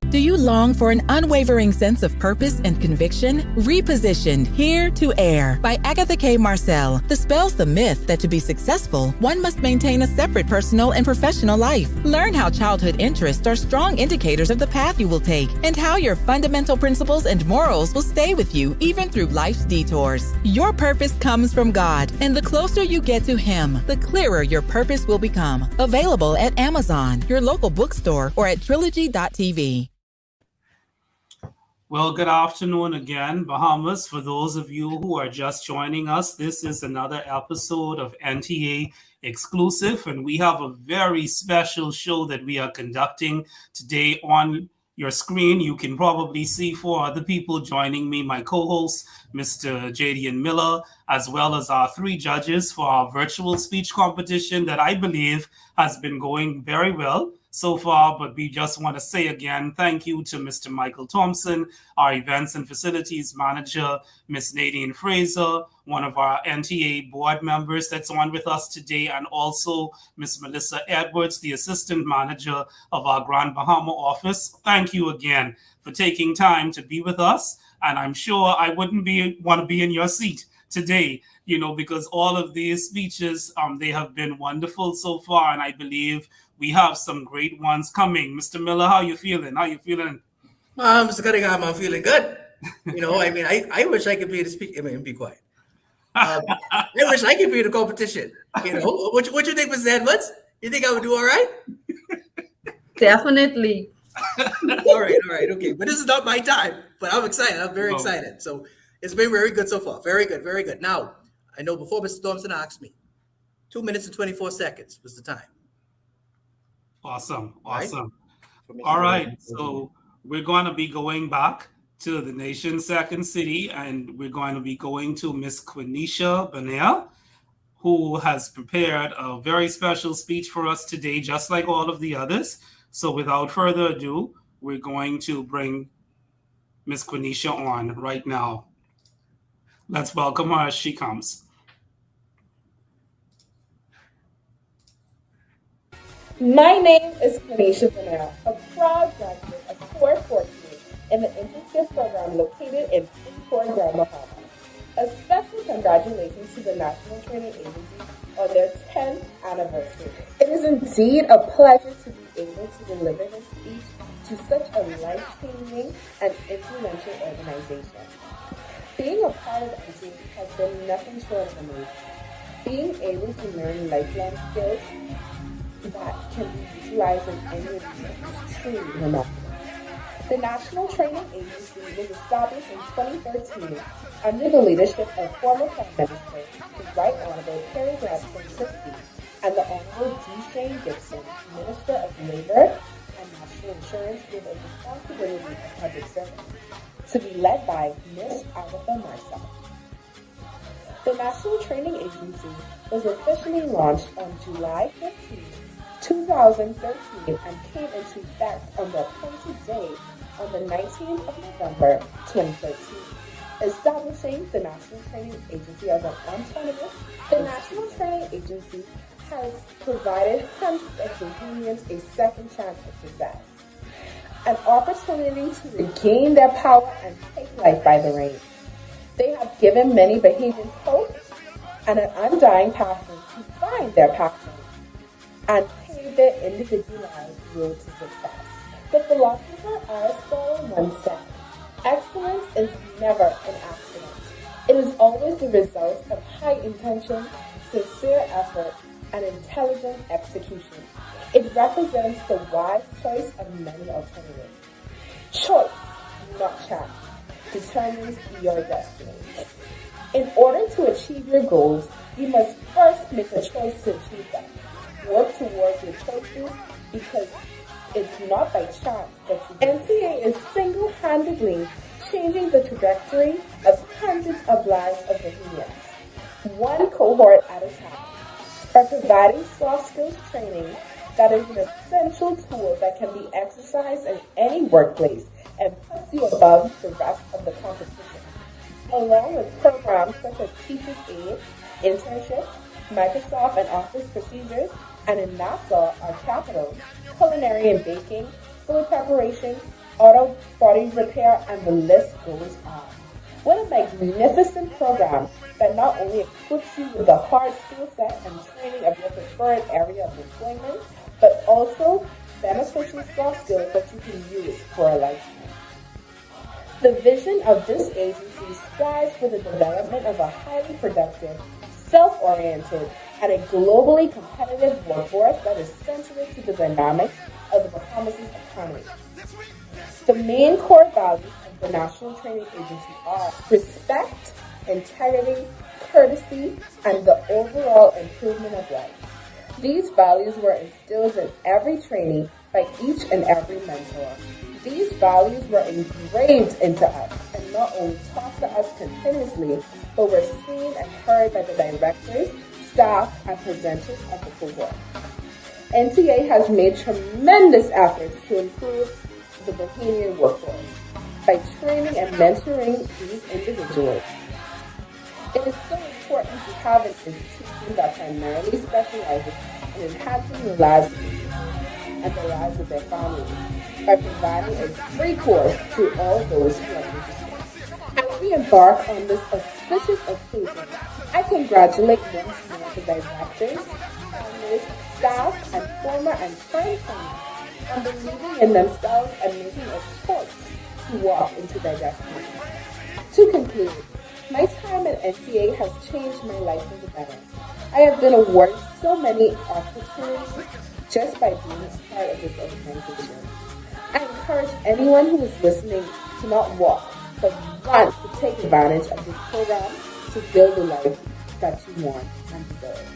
Do you long for an unwavering sense of purpose and conviction? Repositioned Here to Air by Agatha K. Marcel dispels the myth that to be successful, one must maintain a separate personal and professional life. Learn how childhood interests are strong indicators of the path you will take and how your fundamental principles and morals will stay with you even through life's detours. Your purpose comes from God, and the closer you get to Him, the clearer your purpose will become. Available at Amazon, your local bookstore, or at trilogy.tv. Well, good afternoon again, Bahamas. For those of you who are just joining us, this is another episode of NTA Exclusive, and we have a very special show that we are conducting today. On your screen, you can probably see four other people joining me, my co-host, Mr. Jaydian Miller, as well as our three judges for our virtual speech competition that I believe has been going very well so far. But we just want to say again, thank you to Mr. Michael Thompson, our events and facilities manager, Miss Nadine Fraser, one of our NTA board members that's on with us today, and also Miss Melissa Edwards, the assistant manager of our Grand Bahama office. Thank you again for taking time to be with us. And I'm sure I wouldn't want to be in your seat today, because all of these speeches, they have been wonderful so far, and I believe we have some great ones coming. Mr. Miller, how you feeling? Mr. Cunningham, I'm feeling good. I wish I could be the speaker. Be quiet. I wish I could be the competition. What you think, Mr. Edwards? You think I would do all right? Definitely. All right, okay. But this is not my time. But I'm excited. I'm very excited. So it's been very good so far. Very good, very good. Now, I know before Mr. Thompson asked me, 2 minutes and 24 seconds was the time. Awesome. All right. So we're going to be going back to the nation's second city, and we're going to be going to Miss Quenisha Banea, who has prepared a very special speech for us today, just like all of the others. So without further ado, we're going to bring Miss Quenisha on right now. Let's welcome her as she comes. My name is Quenisha Banea, a proud graduate of Cohort 14 in the internship program located in Freeport, Grand Bahama. A special congratulations to the National Training Agency on their 10th anniversary. It is indeed a pleasure to be able to deliver this speech to such a life-changing and influential organization. Being a part of NTA has been nothing short of amazing. Being able to learn lifelong skills that can be utilized in any arena is truly remarkable. The National Training Agency was established in 2013 under the leadership of former Prime Minister, the Right Honorable Carrie Gladstone Christie, and the Honorable D. Shane Gibson, Minister of Labor and National Insurance with a responsibility of public service, to be led by Miss Agatha Marcel. The National Training Agency was officially launched on July 15, 2013 and came into effect on the appointed day on the 19th of November 2013, establishing the National Training Agency as an autonomous. The National Training Agency has provided hundreds of Bahamians a second chance at success, an opportunity to regain their power and take life by the reins. They have given many Bahamians hope and an undying passion to find their passion and pave their individualized road to success. The philosopher Aristotle once said, "Excellence is never an accident. It is always the result of high intention, sincere effort, and intelligent execution. It represents the wise choice of many alternatives. Choice, not chance, determines your destiny." In order to achieve your goals, you must first make a choice to achieve them. Work towards your choices because it's not by chance that you NTA is single-handedly changing the trajectory of hundreds of lives of Bahamians, one cohort at a time, by providing soft skills training that is an essential tool that can be exercised in any workplace and puts you above the rest of the competition, along with programs such as Teachers Aid, internships, Microsoft and Office procedures, and in Nassau, our capital, culinary and baking, food preparation, auto body repair, and the list goes on. What a magnificent program that not only equips you with the hard skill set and training of your preferred area of employment, but also beneficial soft skills that you can use for a lifetime. The vision of this agency strives for the development of a highly productive, self-oriented, and a globally competitive workforce that is sensitive to the dynamics of the Bahamas' economy. The main core values of the National Training Agency are respect, integrity, courtesy, and the overall improvement of life. These values were instilled in every trainee by each and every mentor. These values were engraved into us and not only taught to us continuously, but were seen and heard by the directors, staff, and presenters of the cohort. NTA has made tremendous efforts to improve the Bahamian workforce by training and mentoring these individuals. It is so important to have an institution that primarily specializes in enhancing the lives of Bahamians and the lives of their families by providing a free course to all those who are interested. As we embark on this auspicious occasion, I congratulate once more the directors, founders, staff, and former and current trainees on believing in themselves and making a choice to walk into their destiny. To conclude, my time at NTA has changed my life for the better. I have been awarded so many opportunities just by being a part of this organization. I encourage anyone who is listening to not walk, but run to take advantage of this program to build the life that you want and deserve.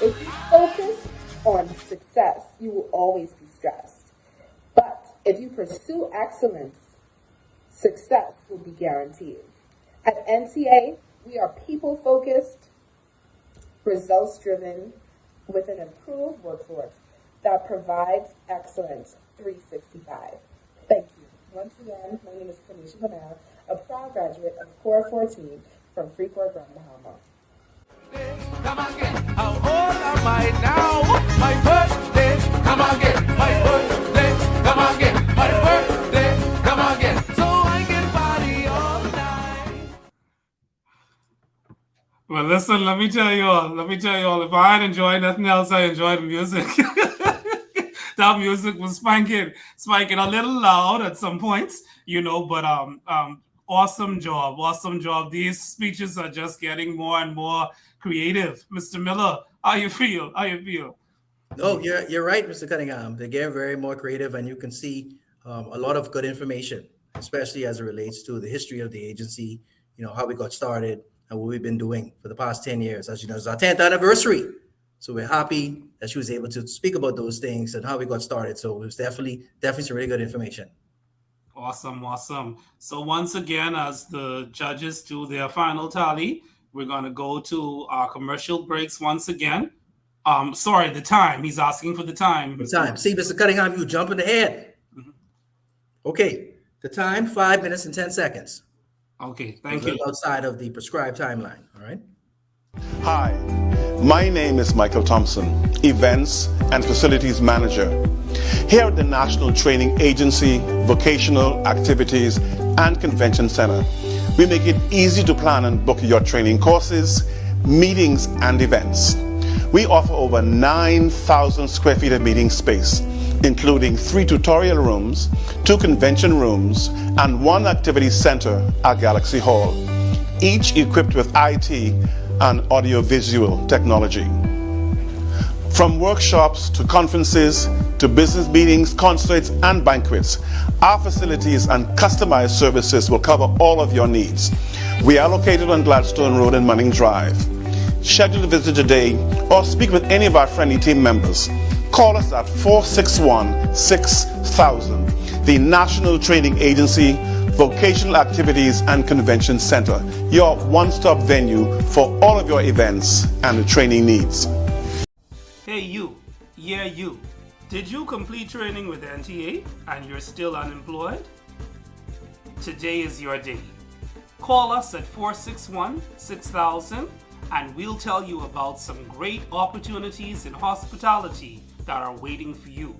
If you focus on success, you will always be stressed. But if you pursue excellence, success will be guaranteed. At NTA, we are people-focused, results-driven, with an improved workforce that provides excellence 365. Thank you. Once again, my name is Kanisha Panera, a proud graduate of Core 14 from Freeport, Grand Bahama. Come again. How old am I now? My birthday. Come again. My birthday. Come again. My birthday. Come again. So I can party all night. Well, listen, let me tell you all, if I had enjoyed nothing else, I enjoyed music. That music was spiking a little loud at some points, but awesome job. These speeches are just getting more and more creative. Mr. Miller, how you feel? No, you're right, Mr. Cunningham. They get very more creative, and you can see a lot of good information, especially as it relates to the history of the agency, how we got started and what we've been doing for the past 10 years. As you know, it's our 10th anniversary. So we're happy that she was able to speak about those things and how we got started. So it was definitely some really good information. Awesome. So once again, as the judges do their final tally, we're going to go to our commercial breaks once again. Sorry, the time. He's asking for the time. The time. See, Mr. Cunningham, you jumping ahead. Mm-hmm. Okay. The time, 5 minutes and 10 seconds. Okay, thank you. Outside of the prescribed timeline. All right. Hi. My name is Michael Thompson, Events and Facilities Manager. Here at the National Training Agency, Vocational Activities and Convention Center, we make it easy to plan and book your training courses, meetings, and events. We offer over 9,000 square feet of meeting space, including 3 tutorial rooms, 2 convention rooms, and 1 activity center at Galaxy Hall, each equipped with IT and audiovisual technology. From workshops to conferences to business meetings, concerts, and banquets, our facilities and customized services will cover all of your needs. We are located on Gladstone Road and Manning Drive. Schedule a visit today or speak with any of our friendly team members. Call us at 461-6000, the National Training Agency, Vocational Activities and Convention Center, your one-stop venue for all of your events and training needs. Hey you, yeah you. Did you complete training with NTA and you're still unemployed? Today is your day. Call us at 461-6000 and we'll tell you about some great opportunities in hospitality that are waiting for you.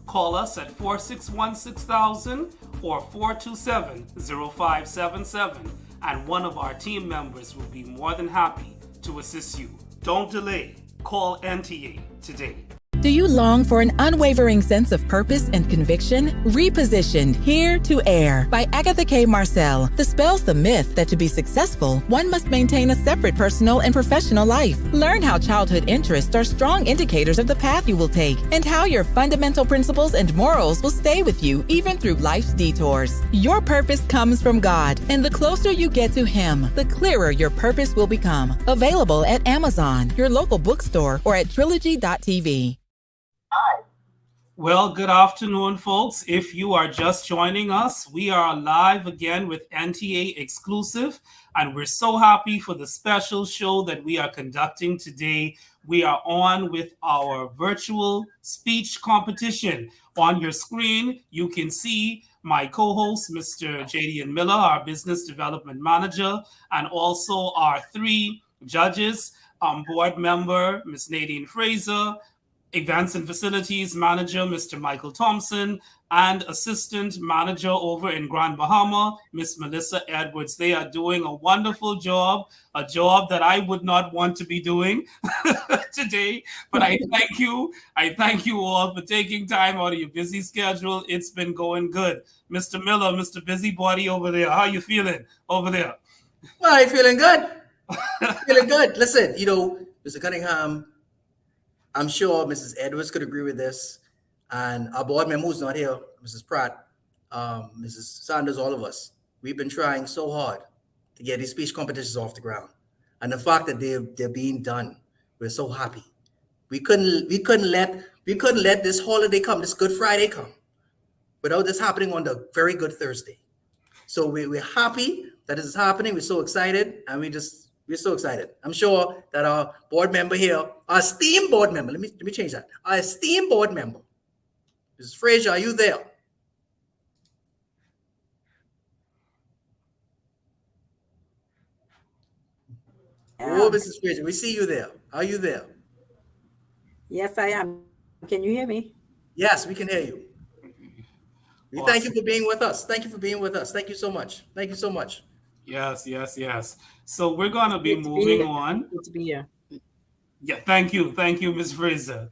Call us at 461-6000 or 427-0577 and one of our team members will be more than happy to assist you. Don't delay. Call NTA today. Do you long for an unwavering sense of purpose and conviction? Repositioned Here to Air by Agatha K. Marcel dispels the myth that to be successful, one must maintain a separate personal and professional life. Learn how childhood interests are strong indicators of the path you will take and how your fundamental principles and morals will stay with you even through life's detours. Your purpose comes from God, and the closer you get to Him, the clearer your purpose will become. Available at Amazon, your local bookstore, or at trilogy.tv. Well, good afternoon, folks. If you are just joining us, we are live again with NTA Exclusive, and we're so happy for the special show that we are conducting today. We are on with our virtual speech competition. On your screen, you can see my co-host, Mr. Jaydian Miller, our Business Development Manager, and also our 3 judges, board member, Ms. Nadine Fraser, Events and Facilities Manager, Mr. Michael Thompson, and Assistant Manager over in Grand Bahama, Miss Melissa Edwards. They are doing a wonderful job, a job that I would not want to be doing today. But I thank you. I thank you all for taking time out of your busy schedule. It's been going good. Mr. Miller, Mr. Busybody over there, how you feeling over there? Well, I'm feeling good. Feeling good. Listen, Mr. Cunningham, I'm sure Mrs. Edwards could agree with this. And our board member who's not here, Mrs. Pratt, Mrs. Sanders, all of us, we've been trying so hard to get these speech competitions off the ground. And the fact that they're being done, we're so happy. We couldn't let this holiday come, this Good Friday come, without this happening on the very good Thursday. So we're happy that this is happening. We're so excited, and we're so excited. I'm sure that our board member here, our esteemed board member, let me change that. Our esteemed board member, Mrs. Fraser, are you there? Oh, Mrs. Fraser, we see you there. Are you there? Yes, I am. Can you hear me? Yes, we can hear you. We thank you for being with us. Thank you for being with us. Thank you so much. Thank you so much. Yes. So we're going to be moving on. Good to be here. Yeah, thank you, Ms. Fraser.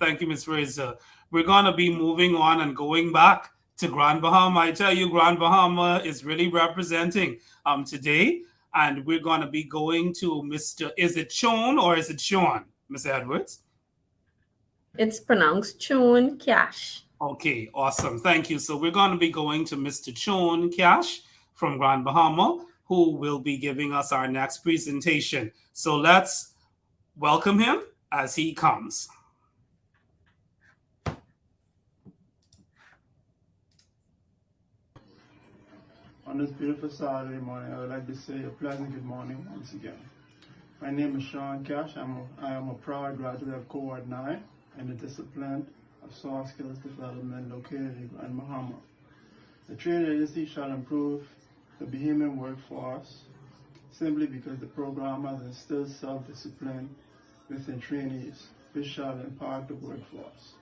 We're going to be moving on and going back to Grand Bahama. I tell you, Grand Bahama is really representing today, and we're going to be going to Mr. Is it Chon or is it Sean, Ms. Edwards? It's pronounced Chon Cash. Okay, awesome. Thank you. So we're going to be going to Mr. Chon Cash from Grand Bahama, who will be giving us our next presentation. So let's welcome him as he comes. On this beautiful Saturday morning, I would like to say a pleasant good morning once again. My name is Sean Cash. I am a proud graduate of Cohort 9 in the discipline of soft skills development located in Grand Bahama. The training agency shall improve the Bahamian workforce simply because the program has instilled self-discipline within trainees, which shall impact the workforce.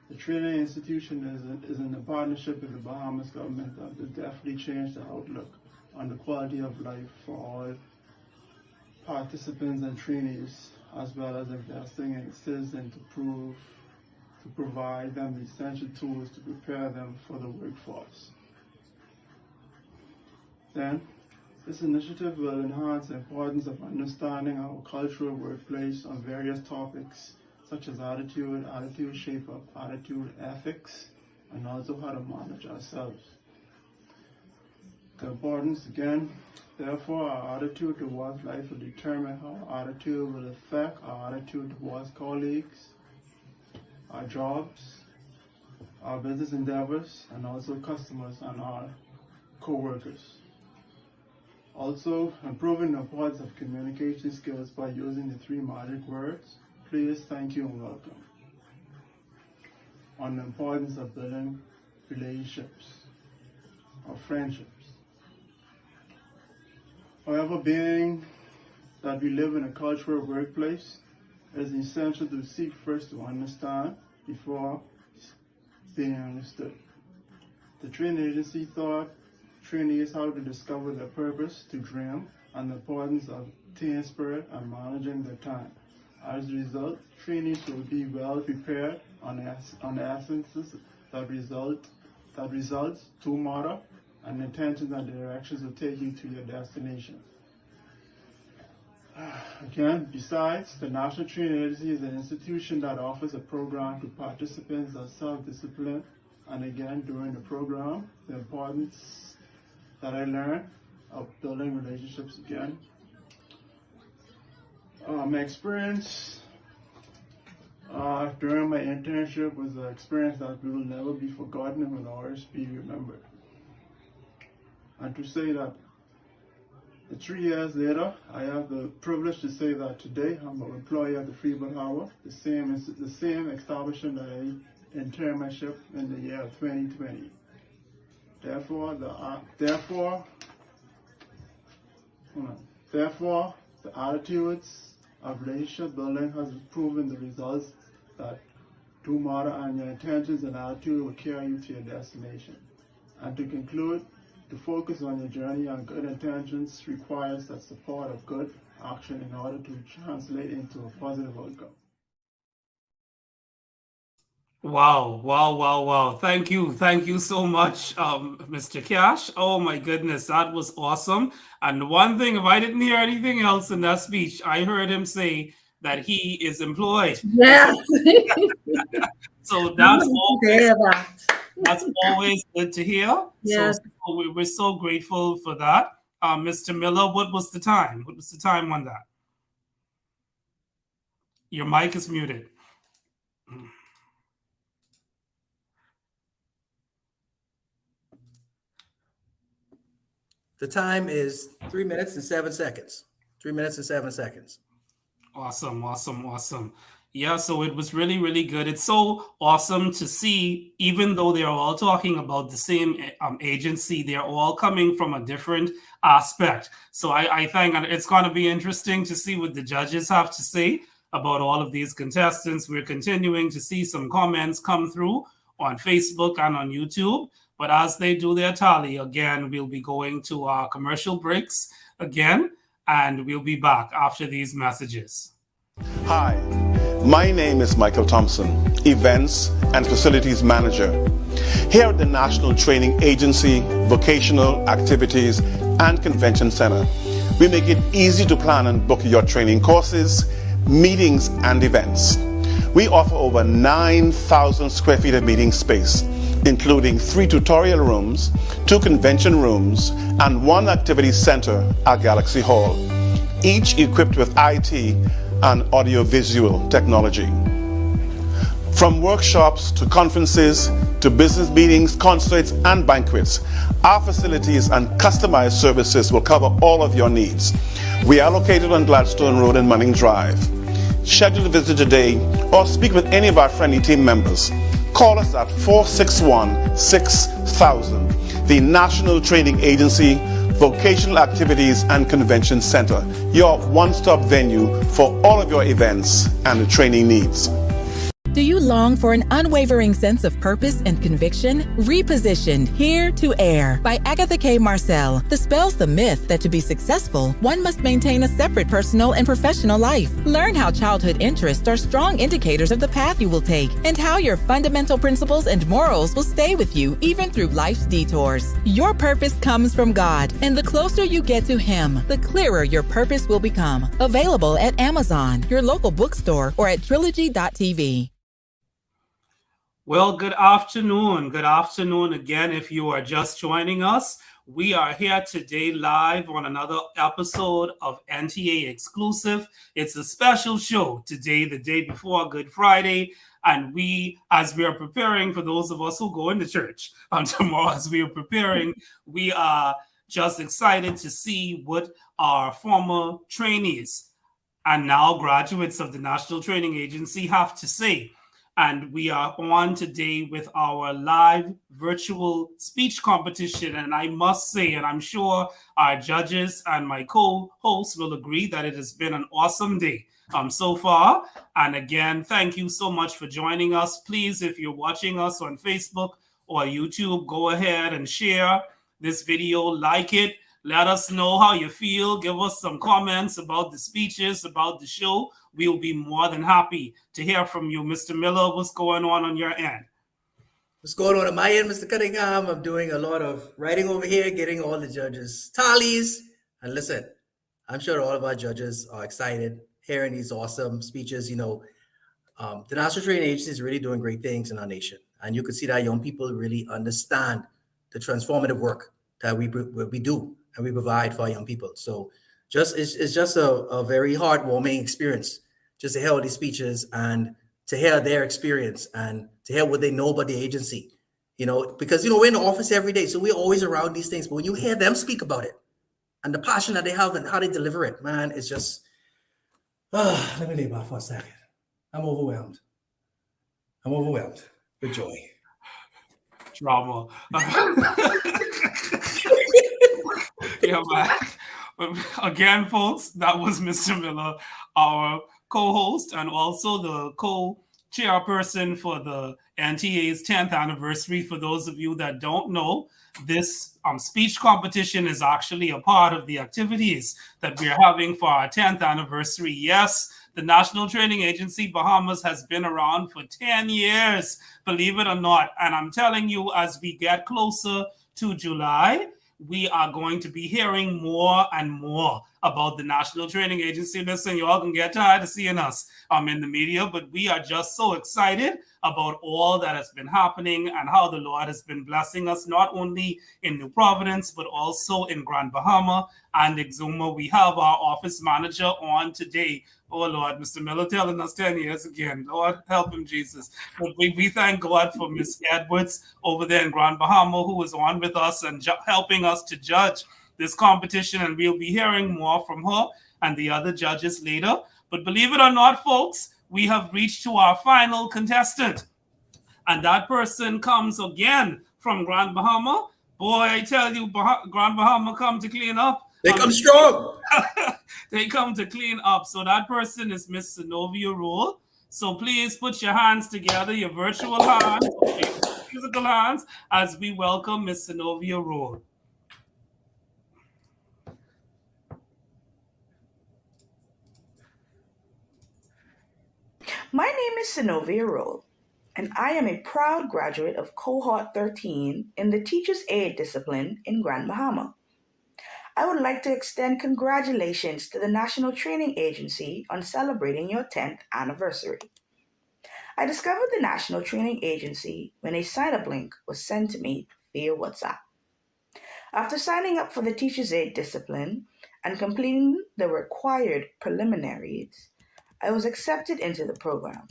The training institution is in a partnership with the Bahamas government that will definitely change the outlook on the quality of life for all participants and trainees, as well as investing in citizens to provide them the essential tools to prepare them for the workforce. Then, this initiative will enhance the importance of understanding our cultural workplace on various topics such as attitude shape-up, attitude ethics, and also how to manage ourselves. The importance again, therefore, our attitude towards life will determine how our attitude will affect our attitude towards colleagues, our jobs, our business endeavors, and also customers and our co-workers. Also, improving the importance of communication skills by using the 3 magic words: please, thank you, and welcome. On the importance of building relationships or friendships. However, being that we live in a cultural workplace, it is essential to seek first to understand before being understood. The training agency taught trainees how to discover their purpose, to dream, and the importance of team spirit and managing their time. As a result, trainees will be well prepared on the essences that results to motto and intentions and directions will take you to your destination. Again, besides, the National Training Agency is an institution that offers a program to participants that self-discipline, and again, during the program, the importance that I learned of building relationships again. My experience during my internship was an experience that will never be forgotten and will always be remembered. And to say that 3 years later, I have the privilege to say that today I'm an employee of the Free Bahama, the same establishment that I internship in the year 2020. Therefore, the attitudes of relationship building has proven the results that do matter, and your intentions and attitude will carry you to your destination. And to conclude, to focus on your journey on good intentions requires the support of good action in order to translate into a positive outcome. Wow. Thank you so much, Mr. Cash. Oh my goodness, that was awesome. And one thing, if I didn't hear anything else in that speech, I heard him say that he is employed. Yes. So that's always good to hear. Yes. So we're so grateful for that. Mr. Miller, what was the time? What was the time on that? Your mic is muted. The time is 3 minutes and 7 seconds. 3 minutes and 7 seconds. Awesome. Yeah, so it was really, really good. It's so awesome to see, even though they're all talking about the same agency, they're all coming from a different aspect. So I think it's going to be interesting to see what the judges have to say about all of these contestants. We're continuing to see some comments come through on Facebook and on YouTube. But as they do their tally, again, we'll be going to our commercial breaks again, and we'll be back after these messages. Hi, my name is Michael Thompson, Events and Facilities Manager. Here at the National Training Agency, Vocational Activities and Convention Center, we make it easy to plan and book your training courses, meetings, and events. We offer over 9,000 square feet of meeting space, including 3 tutorial rooms, 2 convention rooms, and 1 activity center at Galaxy Hall, each equipped with IT and audiovisual technology. From workshops to conferences to business meetings, concerts, and banquets, our facilities and customized services will cover all of your needs. We are located on Gladstone Road and Manning Drive. Schedule a visit today or speak with any of our friendly team members. Call us at 461-6000. The National Training Agency, Vocational Activities and Convention Center, your one-stop venue for all of your events and training needs. Do you long for an unwavering sense of purpose and conviction? Repositioned Here to Air by Agatha K. Marcel dispels the myth that to be successful, one must maintain a separate personal and professional life. Learn how childhood interests are strong indicators of the path you will take and how your fundamental principles and morals will stay with you even through life's detours. Your purpose comes from God, and the closer you get to Him, the clearer your purpose will become. Available at Amazon, your local bookstore, or at trilogy.tv. Well, good afternoon. Good afternoon again. If you are just joining us, we are here today live on another episode of NTA Exclusive. It's a special show today, the day before Good Friday. And as we are preparing, for those of us who go into church on tomorrow, as we are preparing, we are just excited to see what our former trainees and now graduates of the National Training Agency have to say. And we are on today with our live virtual speech competition. And I must say, and I'm sure our judges and my co-hosts will agree, that it has been an awesome day so far. And again, thank you so much for joining us. Please, if you're watching us on Facebook or YouTube, go ahead and share this video, like it. Let us know how you feel. Give us some comments about the speeches, about the show. We will be more than happy to hear from you. Mr. Miller, what's going on your end? What's going on my end, Mr. Cunningham? I'm doing a lot of writing over here, getting all the judges' tallies. And listen, I'm sure all of our judges are excited hearing these awesome speeches. You know, the National Training Agency is really doing great things in our nation. And you can see that young people really understand the transformative work that we do and we provide for our young people. So it's just a very heartwarming experience just to hear all these speeches and to hear their experience and to hear what they know about the agency, you know, because, you know, we're in the office every day, so we're always around these things. But when you hear them speak about it and the passion that they have and how they deliver it, man, it's just, let me lay back for a second. I'm overwhelmed with joy. Drama. Yeah, man. Again, folks, that was Mr. Miller, our co-host and also the co-chairperson for the NTA's 10th anniversary. For those of you that don't know, this speech competition is actually a part of the activities that we're having for our 10th anniversary. Yes, the National Training Agency Bahamas has been around for 10 years, believe it or not. And I'm telling you, as we get closer to July, we are going to be hearing more and more about the National Training Agency. Listen, you all can get tired of seeing us in the media, but we are just so excited about all that has been happening and how the Lord has been blessing us, not only in New Providence, but also in Grand Bahama and Exuma. We have our office manager on today. Oh, Lord, Mr. Miller telling us 10 years again. Lord, help him, Jesus. But we thank God for Miss Edwards over there in Grand Bahama, who is on with us and helping us to judge this competition. And we'll be hearing more from her and the other judges later. But believe it or not, folks, we have reached to our final contestant. And that person comes again from Grand Bahama. Boy, I tell you, Grand Bahama come to clean up. They come strong. They come to clean up. So that person is Miss Zenobia Rule. So please put your hands together, your virtual hands, your physical hands, as we welcome Miss Zenobia Rule. My name is Zenobia Rule, and I am a proud graduate of Cohort 13 in the Teacher's Aid discipline in Grand Bahama. I would like to extend congratulations to the National Training Agency on celebrating your 10th anniversary. I discovered the National Training Agency when a sign-up link was sent to me via WhatsApp. After signing up for the Teacher's Aid discipline and completing the required preliminaries, I was accepted into the program,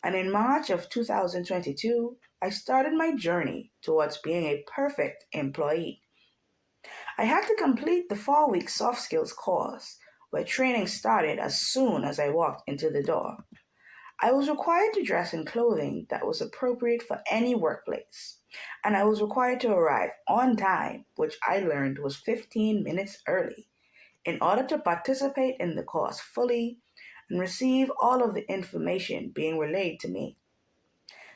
and in March of 2022, I started my journey towards being a perfect employee. I had to complete the 4-week soft skills course, where training started as soon as I walked into the door. I was required to dress in clothing that was appropriate for any workplace, and I was required to arrive on time, which I learned was 15 minutes early, in order to participate in the course fully and receive all of the information being relayed to me.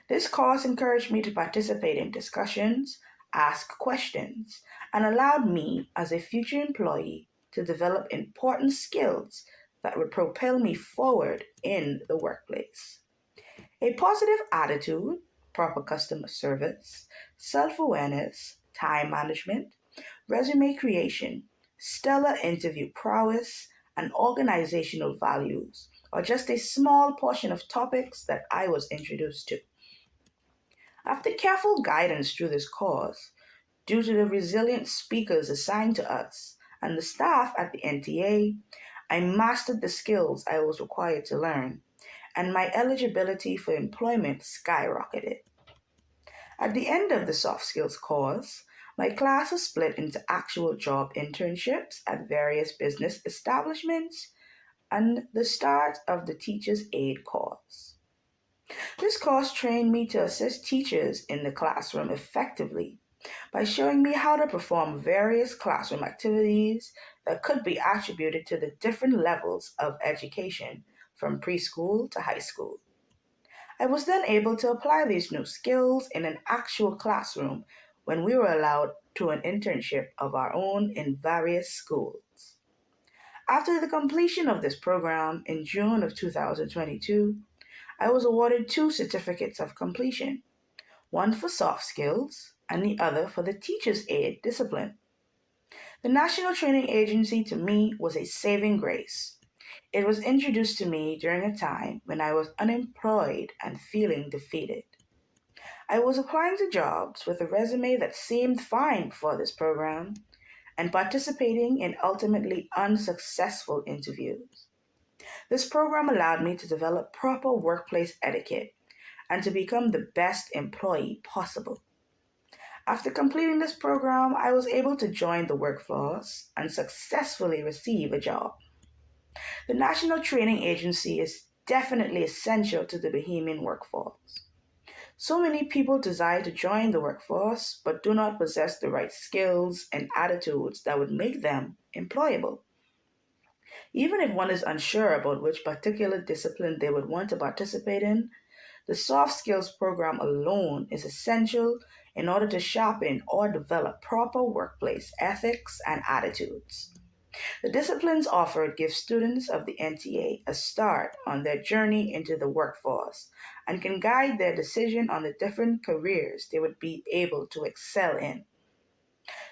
This course encouraged me to participate in discussions, ask questions, and allowed me as a future employee to develop important skills that would propel me forward in the workplace. A positive attitude, proper customer service, self-awareness, time management, resume creation, stellar interview prowess, and organizational values are just a small portion of topics that I was introduced to. After careful guidance through this course, due to the resilient speakers assigned to us and the staff at the NTA, I mastered the skills I was required to learn, and my eligibility for employment skyrocketed. At the end of the soft skills course, my class was split into actual job internships at various business establishments and the start of the Teacher's Aid course. This course trained me to assist teachers in the classroom effectively by showing me how to perform various classroom activities that could be attributed to the different levels of education from preschool to high school. I was then able to apply these new skills in an actual classroom when we were allowed to an internship of our own in various schools. After the completion of this program in June of 2022, I was awarded 2 certificates of completion, one for soft skills and the other for the Teacher's Aid discipline. The National Training Agency to me was a saving grace. It was introduced to me during a time when I was unemployed and feeling defeated. I was applying to jobs with a resume that seemed fine before this program and participating in ultimately unsuccessful interviews. This program allowed me to develop proper workplace etiquette and to become the best employee possible. After completing this program, I was able to join the workforce and successfully receive a job. The National Training Agency is definitely essential to the Bahamian workforce. So many people desire to join the workforce but do not possess the right skills and attitudes that would make them employable. Even if one is unsure about which particular discipline they would want to participate in, the soft skills program alone is essential in order to sharpen or develop proper workplace ethics and attitudes. The disciplines offered give students of the NTA a start on their journey into the workforce and can guide their decision on the different careers they would be able to excel in.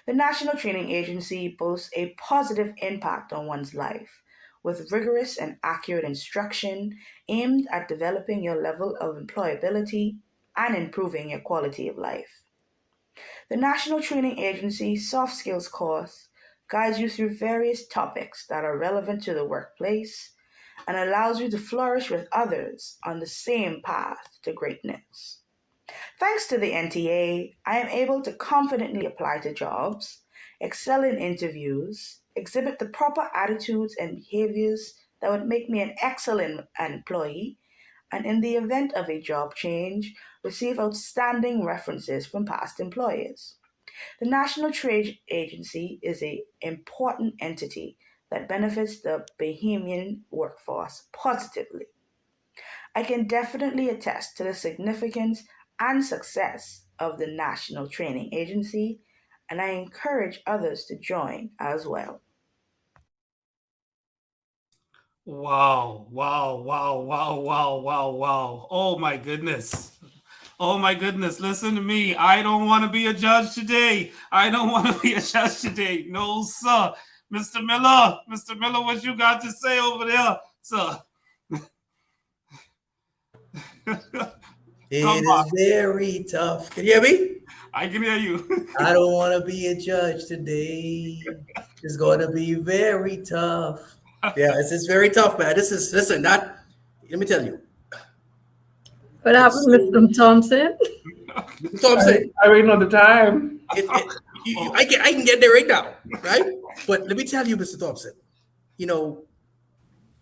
The National Training Agency boasts a positive impact on one's life, with rigorous and accurate instruction aimed at developing your level of employability and improving your quality of life. The National Training Agency Soft Skills course guides you through various topics that are relevant to the workplace and allows you to flourish with others on the same path to greatness. Thanks to the NTA, I am able to confidently apply to jobs, excel in interviews, exhibit the proper attitudes and behaviors that would make me an excellent employee, and in the event of a job change, receive outstanding references from past employers. The National Trade Agency is an important entity that benefits the Bahamian workforce positively. I can definitely attest to the significance and success of the National Training Agency, and I encourage others to join as well. Wow, wow, wow, wow, wow, wow, wow. Oh my goodness. Oh my goodness. Listen to me. I don't want to be a judge today. I don't want to be a judge today. No, sir. Mr. Miller, what you got to say over there, sir? It is very tough. Can you hear me? I can hear you. I don't want to be a judge today. It's going to be very tough. Yeah, it's very tough, man. Let me tell you. What happened, Mr. Thompson? Thompson. I already know the time. I can get there right now, right? But let me tell you, Mr. Thompson,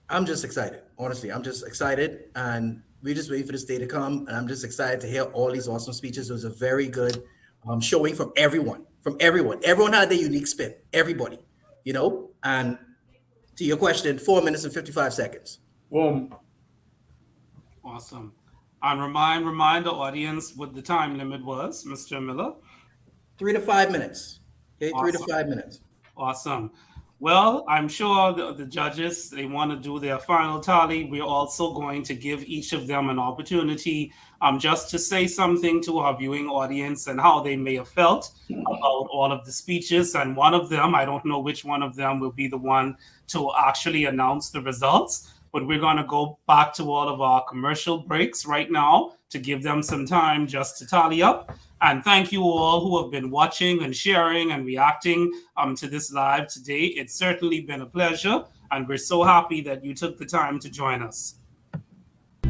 I'm just excited. Honestly, I'm just excited. And we're just waiting for this day to come, and I'm just excited to hear all these awesome speeches. It was a very good showing from everyone. Everyone had their unique spin. Everybody, And to your question, 4 minutes and 55 seconds. Boom. Awesome. And remind the audience what the time limit was, Mr. Miller. 3 to 5 minutes. Okay, Awesome. 3 to 5 minutes. Awesome. Well, I'm sure the judges, they want to do their final tally. We're also going to give each of them an opportunity just to say something to our viewing audience and how they may have felt about all of the speeches. And one of them, I don't know which one of them will be the one to actually announce the results, but we're going to go back to all of our commercial breaks right now to give them some time just to tally up. And thank you all who have been watching and sharing and reacting to this live today. It's certainly been a pleasure, and we're so happy that you took the time to join us.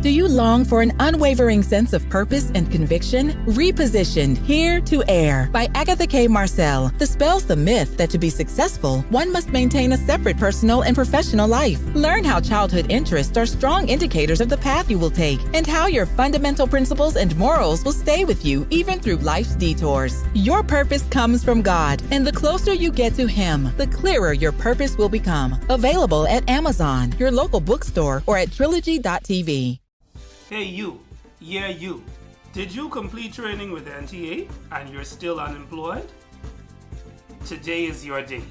Do you long for an unwavering sense of purpose and conviction? Repositioned Here to Air by Agatha K. Marcel dispels the myth that to be successful, one must maintain a separate personal and professional life. Learn how childhood interests are strong indicators of the path you will take and how your fundamental principles and morals will stay with you even through life's detours. Your purpose comes from God, and the closer you get to Him, the clearer your purpose will become. Available at Amazon, your local bookstore, or at trilogy.tv. Hey you, yeah you, did you complete training with NTA and you're still unemployed? Today is your day.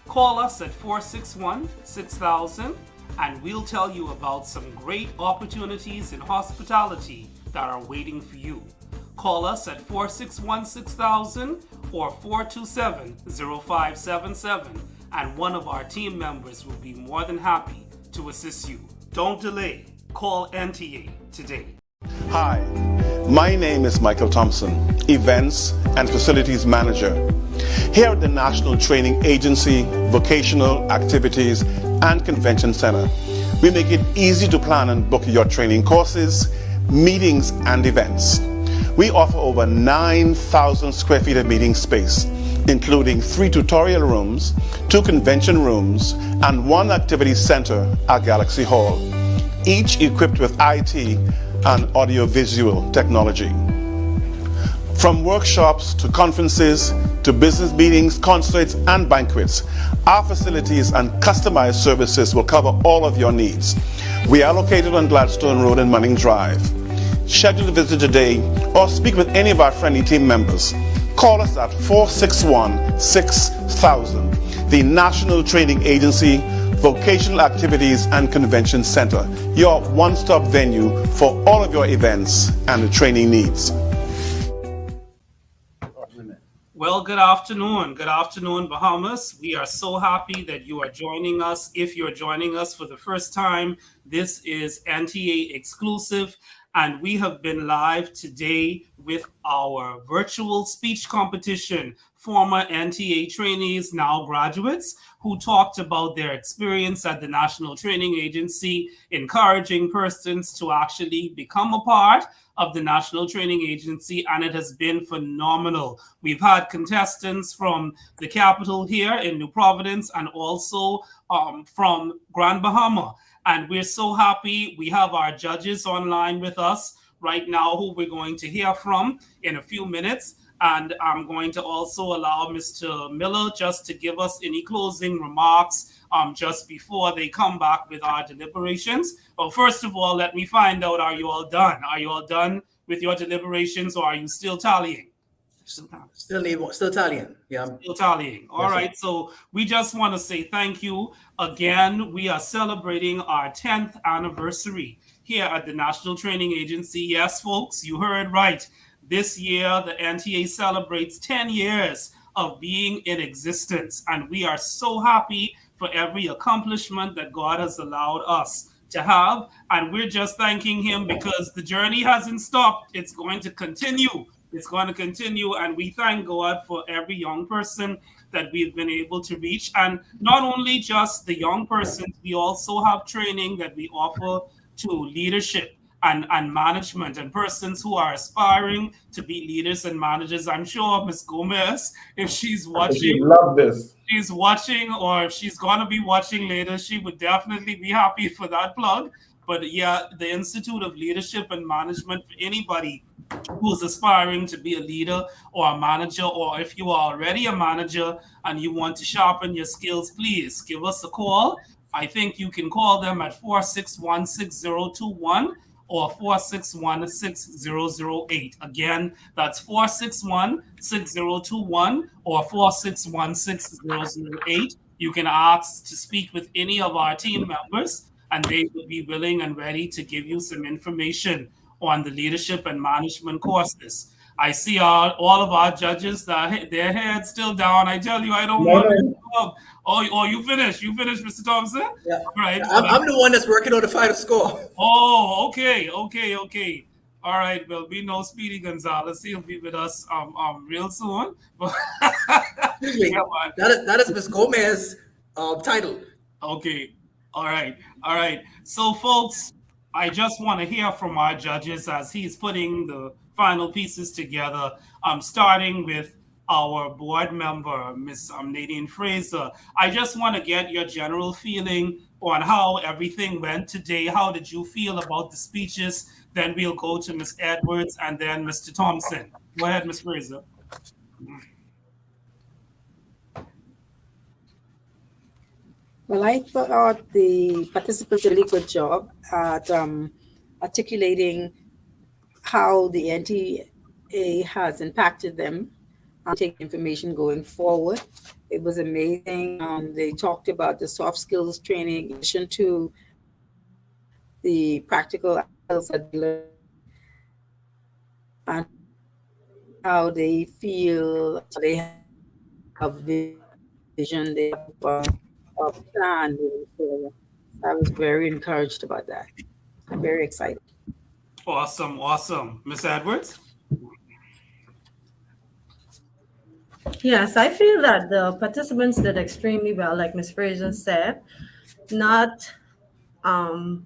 Call us at 461-6000 and we'll tell you about some great opportunities in hospitality that are waiting for you. Call us at 461-6000 or 427-0577 and one of our team members will be more than happy to assist you. Don't delay. Call NTA today. Hi, my name is Michael Thompson, Events and Facilities Manager. Here at the National Training Agency, Vocational Activities and Convention Center, we make it easy to plan and book your training courses, meetings, and events. We offer over 9,000 square feet of meeting space, including 3 tutorial rooms, 2 convention rooms, and 1 activity center at Galaxy Hall, each equipped with IT and audiovisual technology. From workshops to conferences to business meetings, concerts, and banquets, our facilities and customized services will cover all of your needs. We are located on Gladstone Road and Manning Drive. Schedule a visit today or speak with any of our friendly team members. Call us at 461-6000, the National Training Agency, Vocational Activities and Convention Center, your one-stop venue for all of your events and the training needs. Well, good afternoon. Good afternoon, Bahamas. We are so happy that you are joining us. If you're joining us for the first time, this is NTA Exclusive, and we have been live today with our virtual speech competition. Former NTA trainees, now graduates, who talked about their experience at the National Training Agency, encouraging persons to actually become a part of the National Training Agency, and it has been phenomenal. We've had contestants from the capital here in New Providence and also from Grand Bahama. And we're so happy. We have our judges online with us right now who we're going to hear from in a few minutes. And I'm going to also allow Mr. Miller just to give us any closing remarks just before they come back with our deliberations. Well, first of all, let me find out, are you all done? Are you all done with your deliberations, or are you still tallying? Still tallying. Yeah. Still tallying. All right. So we just want to say thank you. Again, we are celebrating our 10th anniversary here at the National Training Agency. Yes, folks, you heard right. This year, the NTA celebrates 10 years of being in existence, and we are so happy for every accomplishment that God has allowed us to have, and we're just thanking Him because the journey hasn't stopped. It's going to continue. It's going to continue, and we thank God for every young person that we've been able to reach, and not only just the young persons, we also have training that we offer to leadership and management and persons who are aspiring to be leaders and managers. I'm sure Ms. Gomez, if she's watching, she love this. She's watching, or if she's going to be watching later, she would definitely be happy for that plug. But yeah, the Institute of Leadership and Management, for anybody who's aspiring to be a leader or a manager, or if you are already a manager and you want to sharpen your skills, please give us a call. I think you can call them at 461-6021 or 461-6008. Again, that's 461-6021 or 461-6008. You can ask to speak with any of our team members, and they will be willing and ready to give you some information on the leadership and management courses. I see all of our judges, their heads still down. I tell you, I don't want to. Oh, you finished. You finished, Mr. Thompson? Yeah. All right. I'm the one that's working on the final score. Oh, okay. All right. Well, we know Speedy Gonzalez. He'll be with us real soon. Excuse me. That is Miss Gomez's title. Okay. All right. So, folks, I just want to hear from our judges as he's putting the final pieces together. Starting with our board member, Miss Nadine Fraser. I just want to get your general feeling on how everything went today. How did you feel about the speeches? Then we'll go to Miss Edwards and then Mr. Thompson. Go ahead, Miss Fraser. Well, I thought the participants did a really good job at articulating how the NTA has impacted them and take information going forward. It was amazing. They talked about the soft skills training in addition to the practical skills that they learned and how they feel they have vision, they have a plan moving forward. I was very encouraged about that. I'm very excited. Awesome. Miss Edwards? Yes, I feel that the participants did extremely well, like Ms. Fraser said. Not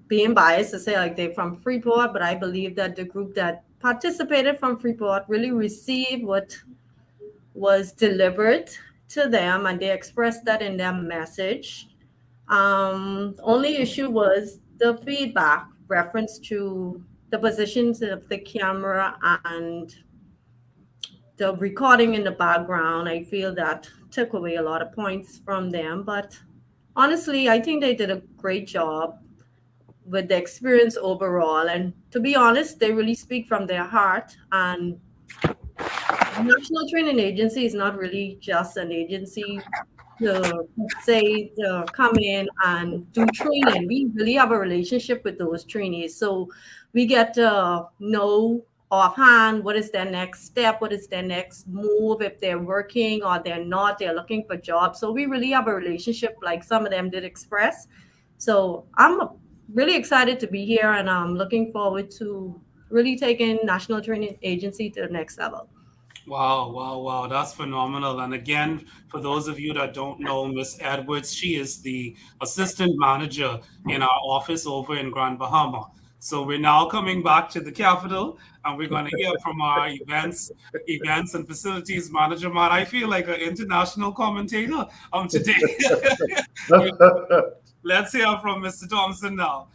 being biased to say like they're from Freeport, but I believe that the group that participated from Freeport really received what was delivered to them, and they expressed that in their message. Only issue was the feedback reference to the positions of the camera and the recording in the background. I feel that took away a lot of points from them, but honestly, I think they did a great job with the experience overall. And to be honest, they really speak from their heart. And the National Training Agency is not really just an agency to say to come in and do training. We really have a relationship with those trainees. So we get to know offhand what is their next step, what is their next move, if they're working or they're not, they're looking for jobs. So we really have a relationship like some of them did express. So I'm really excited to be here, and I'm looking forward to really taking National Training Agency to the next level. Wow. That's phenomenal. And again, for those of you that don't know Miss Edwards, she is the assistant manager in our office over in Grand Bahama. So we're now coming back to the capital, and we're going to hear from our events and facilities manager. Man, I feel like an international commentator today. Let's hear from Mr. Thompson now.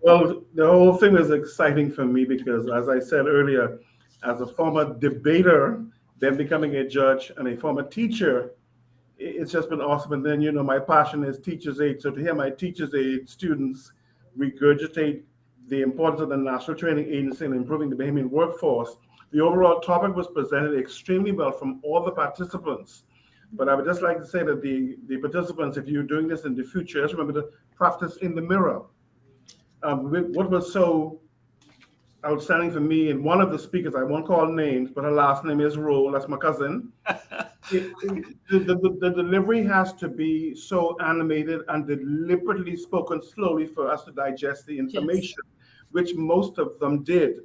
Well, the whole thing was exciting for me because, as I said earlier, as a former debater, then becoming a judge and a former teacher, it's just been awesome. And then, my passion is teacher's aid. So to hear my teacher's aid students regurgitate the importance of the National Training Agency in improving the Bahamian workforce, the overall topic was presented extremely well from all the participants. But I would just like to say that the participants, if you're doing this in the future, just remember to practice in the mirror. What was so outstanding for me, and one of the speakers, I won't call names, but her last name is Roll, that's my cousin. The delivery has to be so animated and deliberately spoken slowly for us to digest the information, which most of them did.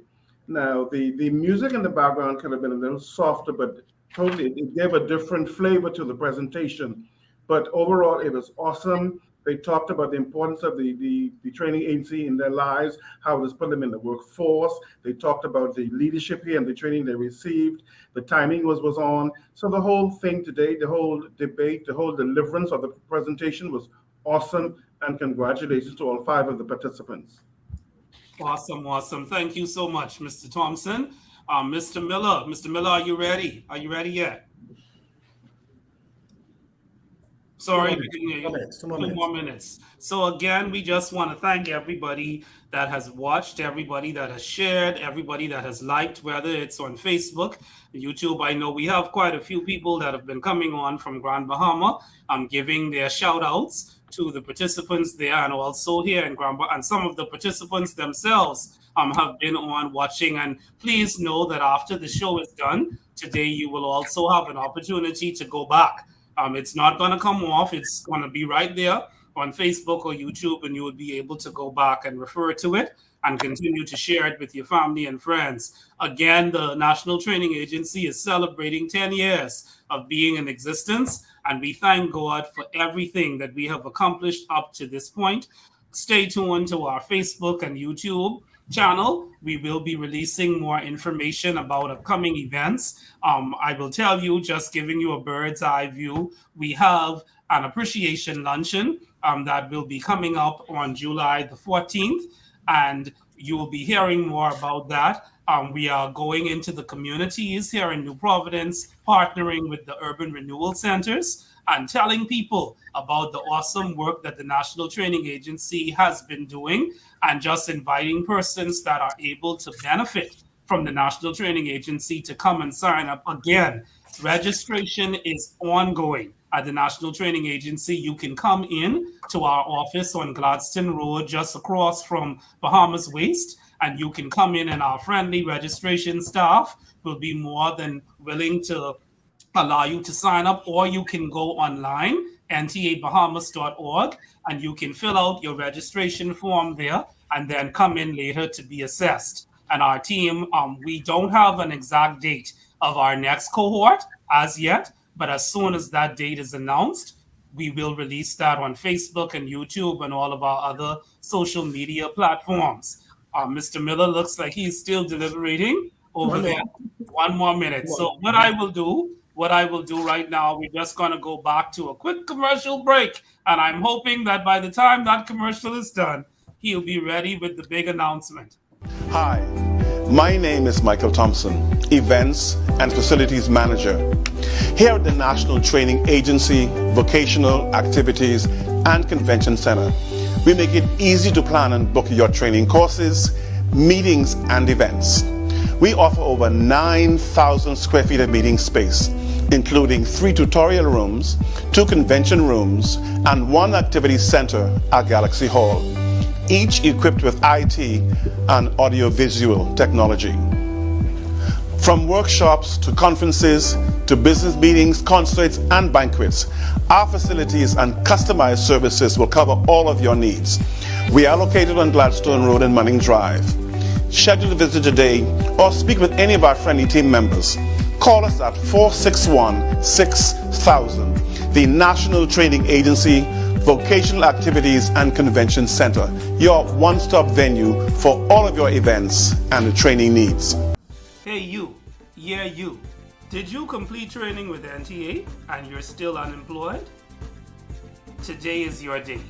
Now, the music in the background could have been a little softer, but totally, it gave a different flavor to the presentation. But overall, it was awesome. They talked about the importance of the training agency in their lives, how it has put them in the workforce. They talked about the leadership here and the training they received. The timing was on. So the whole thing today, the whole debate, the whole deliverance of the presentation was awesome. And congratulations to all 5 of the participants. Awesome, awesome. Thank you so much, Mr. Thompson. Mr. Miller, are you ready? Are you ready yet? Sorry, we didn't hear you. 2 more Two minutes. more minutes. So again, we just want to thank everybody that has watched, everybody that has shared, everybody that has liked, whether it's on Facebook, YouTube. I know we have quite a few people that have been coming on from Grand Bahama, giving their shout outs to the participants there and also here in Grand Bahama. And some of the participants themselves have been on watching. And please know that after the show is done, today you will also have an opportunity to go back. It's not going to come off. It's going to be right there on Facebook or YouTube, and you will be able to go back and refer to it and continue to share it with your family and friends. Again, the National Training Agency is celebrating 10 years of being in existence, and we thank God for everything that we have accomplished up to this point. Stay tuned to our Facebook and YouTube channel. We will be releasing more information about upcoming events. I will tell you, just giving you a bird's eye view, we have an appreciation luncheon that will be coming up on July the 14th, and you will be hearing more about that. We are going into the communities here in New Providence, partnering with the urban renewal centers and telling people about the awesome work that the National Training Agency has been doing, and just inviting persons that are able to benefit from the National Training Agency to come and sign up. Again, registration is ongoing at the National Training Agency. You can come in to our office on Gladstone Road, just across from Bahamas Waste, and you can come in, and our friendly registration staff will be more than willing to allow you to sign up, or you can go online, ntabahamas.org, and you can fill out your registration form there and then come in later to be assessed. And our team, we don't have an exact date of our next cohort as yet, but as soon as that date is announced, we will release that on Facebook and YouTube and all of our other social media platforms. Mr. Miller looks like he's still deliberating over there. 1 more minute. So what I will do right now, we're just going to go back to a quick commercial break. And I'm hoping that by the time that commercial is done, he'll be ready with the big announcement. Hi, my name is Michael Thompson, Events and Facilities Manager. Here at the National Training Agency, Vocational Activities and Convention Center, we make it easy to plan and book your training courses, meetings, and events. We offer over 9,000 square feet of meeting space, including 3 tutorial rooms, 2 convention rooms, and 1 activity center at Galaxy Hall, each equipped with IT and audiovisual technology. From workshops to conferences to business meetings, concerts, and banquets, our facilities and customized services will cover all of your needs. We are located on Gladstone Road and Manning Drive. Schedule a visit today or speak with any of our friendly team members. Call us at 461-6000, the National Training Agency, Vocational Activities and Convention Center, your one-stop venue for all of your events and training needs. Hey you, yeah you, did you complete training with NTA and you're still unemployed? Today is your day.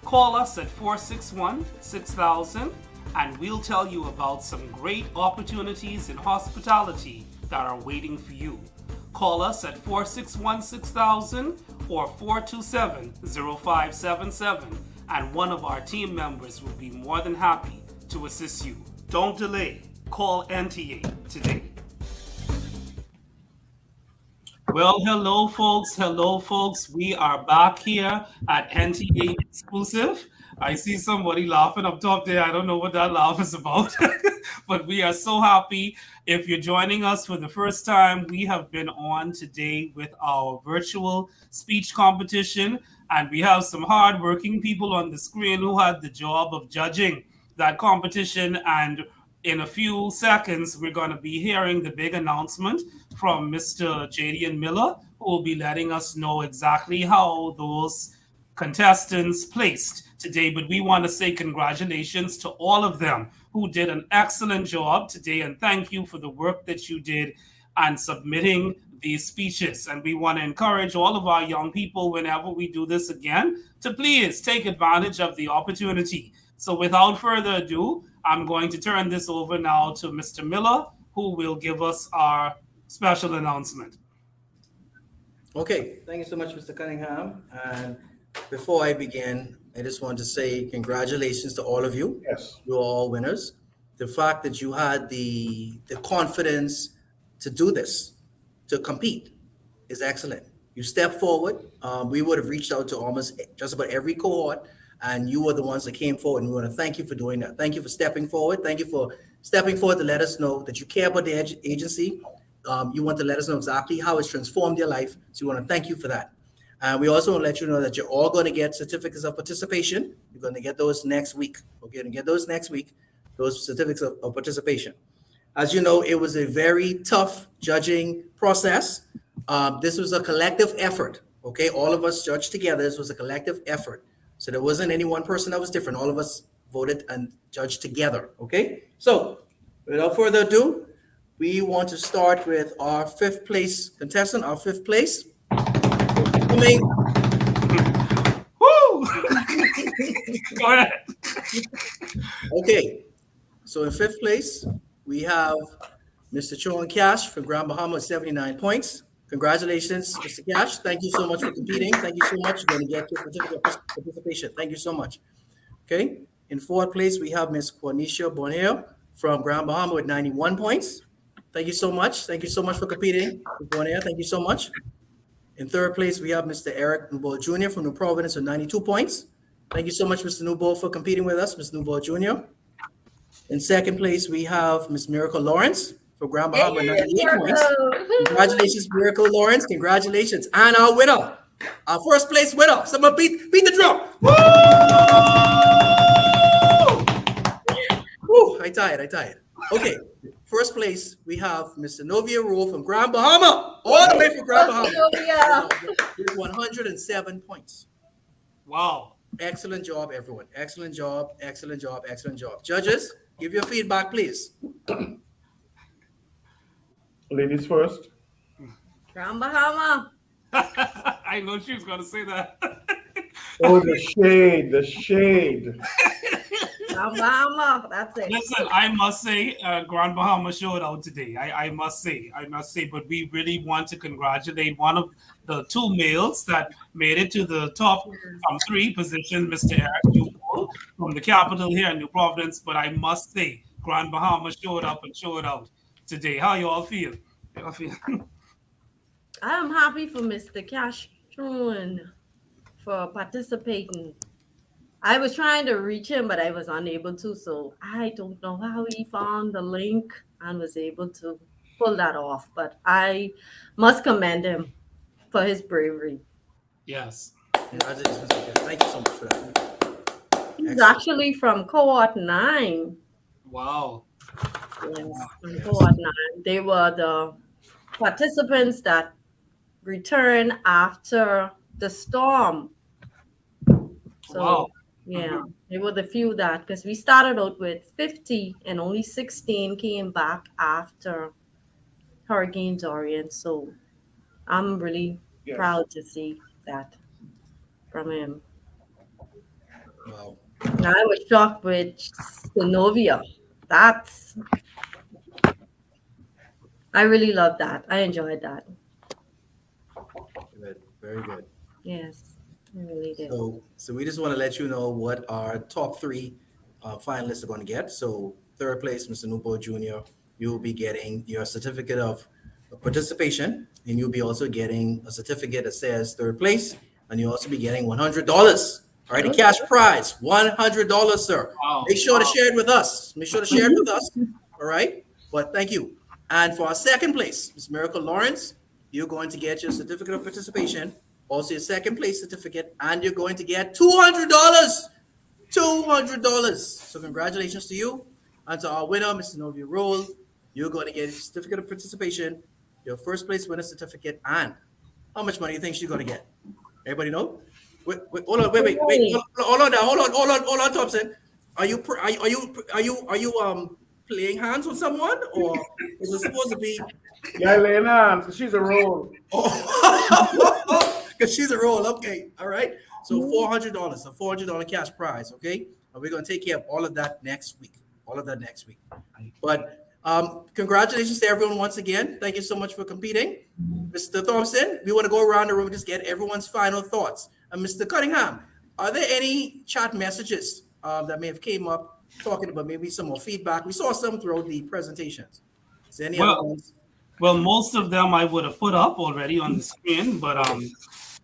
Call us at 461-6000 and we'll tell you about some great opportunities in hospitality that are waiting for you. Call us at 461-6000 or 427-0577, and one of our team members will be more than happy to assist you. Don't delay. Call NTA today. Well, hello, folks. Hello, folks. We are back here at NTA Exclusive. I see somebody laughing up top there. I don't know what that laugh is about, but we are so happy. If you're joining us for the first time, we have been on today with our virtual speech competition, and we have some hardworking people on the screen who had the job of judging that competition. And in a few seconds, we're going to be hearing the big announcement from Mr. Jaydian Miller, who will be letting us know exactly how those contestants placed today. But we want to say congratulations to all of them who did an excellent job today, and thank you for the work that you did and submitting these speeches. And we want to encourage all of our young people, whenever we do this again, to please take advantage of the opportunity. So without further ado, I'm going to turn this over now to Mr. Miller, who will give us our special announcement. Okay, thank you so much, Mr. Cunningham. And before I begin, I just want to say congratulations to all of you. Yes. You're all winners. The fact that you had the confidence to do this, to compete, is excellent. You stepped forward. We would have reached out to almost just about every cohort, and you were the ones that came forward. And we want to thank you for doing that. Thank you for stepping forward. Thank you for stepping forward to let us know that you care about the agency. You want to let us know exactly how it's transformed your life. So we want to thank you for that. And we also want to let you know that you're all going to get certificates of participation. You're going to get those next week. Okay, you're going to get those next week, those certificates of participation. As you know, it was a very tough judging process. This was a collective effort. Okay, all of us judged together. This was a collective effort. So there wasn't any one person that was different. All of us voted and judged together. Okay, so without further ado, we want to start with our fifth place contestant, our fifth place. Woo! Go ahead. Okay, so in fifth place, we have Mr. Chon Cash from Grand Bahama with 79 points. Congratulations, Mr. Cash. Thank you so much for competing. Thank you so much. You're going to get your certificate of participation. Thank you so much. Okay, in fourth place, we have Ms. Quanisha Bonheur from Grand Bahama with 91 points. Thank you so much. Thank you so much for competing, Ms. Bonheur. Thank you so much. In third place, we have Mr. Eric Newbold Jr. from New Providence with 92 points. Thank you so much, Mr. Newbold, for competing with us, Mr. Newbold Jr. In second place, we have Ms. Miracle Lawrence from Grand Bahama with 98 points. Congratulations, Miracle Lawrence. Congratulations. And our winner, our first place winner. Someone beat the drum. Woo! Woo! I tired. Okay. First place, we have Mr. Novia Rule from Grand Bahama, all the way from Grand Bahama, with 107 points. Wow. Excellent job, everyone. Excellent job. Judges, give your feedback, please. Ladies first. Grand Bahama. I know she was going to say that. Oh, the shade. Grand Bahama, that's it. Listen, I must say, Grand Bahama showed out today. I must say, but we really want to congratulate one of the two males that made it to the top three position, Mr. Eric Newbold from the capital here in New Providence. But I must say, Grand Bahama showed up and showed out today. How you all feel? I am happy for Mr. Cashman for participating. I was trying to reach him, but I was unable to. So I don't know how he found the link and was able to pull that off. But I must commend him for his bravery. Yes. Congratulations. Thank you so much for that. He's actually from cohort 9. Wow. Yes, from cohort 9. They were the participants that returned after the storm. So, wow. Yeah, they were the few that, because we started out with 50 and only 16 came back after Hurricane Dorian. So I'm really proud to see that from him. Wow. And I was shocked with Synovia. I really love that. I enjoyed that. Good. Very good. Yes. I really did. So we just want to let you know what our top 3 finalists are going to get. So third place, Mr. Newbold Jr., you'll be getting your certificate of participation, and you'll be also getting a certificate that says third place, and you'll also be getting $100. All right, the cash prize, $100, sir. Wow. Make sure to share it with us. All right, but thank you. And for our second place, Ms. Miracle Lawrence, you're going to get your certificate of participation, also your second place certificate, and you're going to get $200. $200. So congratulations to you. And to our winner, Mr. Novia Roll, you're going to get a certificate of participation, your first place winner certificate, and how much money do you think she's going to get? Everybody know? Wait, hold on, wait. Hold on, Thompson. Are you playing hands with someone, or is it supposed to be? Yeah, laying hands. She's a roll. Because she's a roll. Okay, all right. So $400, a $400 cash prize. Okay, and we're gonna take care of all of that next week. All of that next week. But congratulations to everyone once again. Thank you so much for competing. Mr. Thompson, we want to go around the room and just get everyone's final thoughts. Mr. Cunningham, are there any chat messages that may have came up talking about maybe some more feedback? We saw some throughout the presentations. Is there any other ones? Well, most of them I would have put up already on the screen, but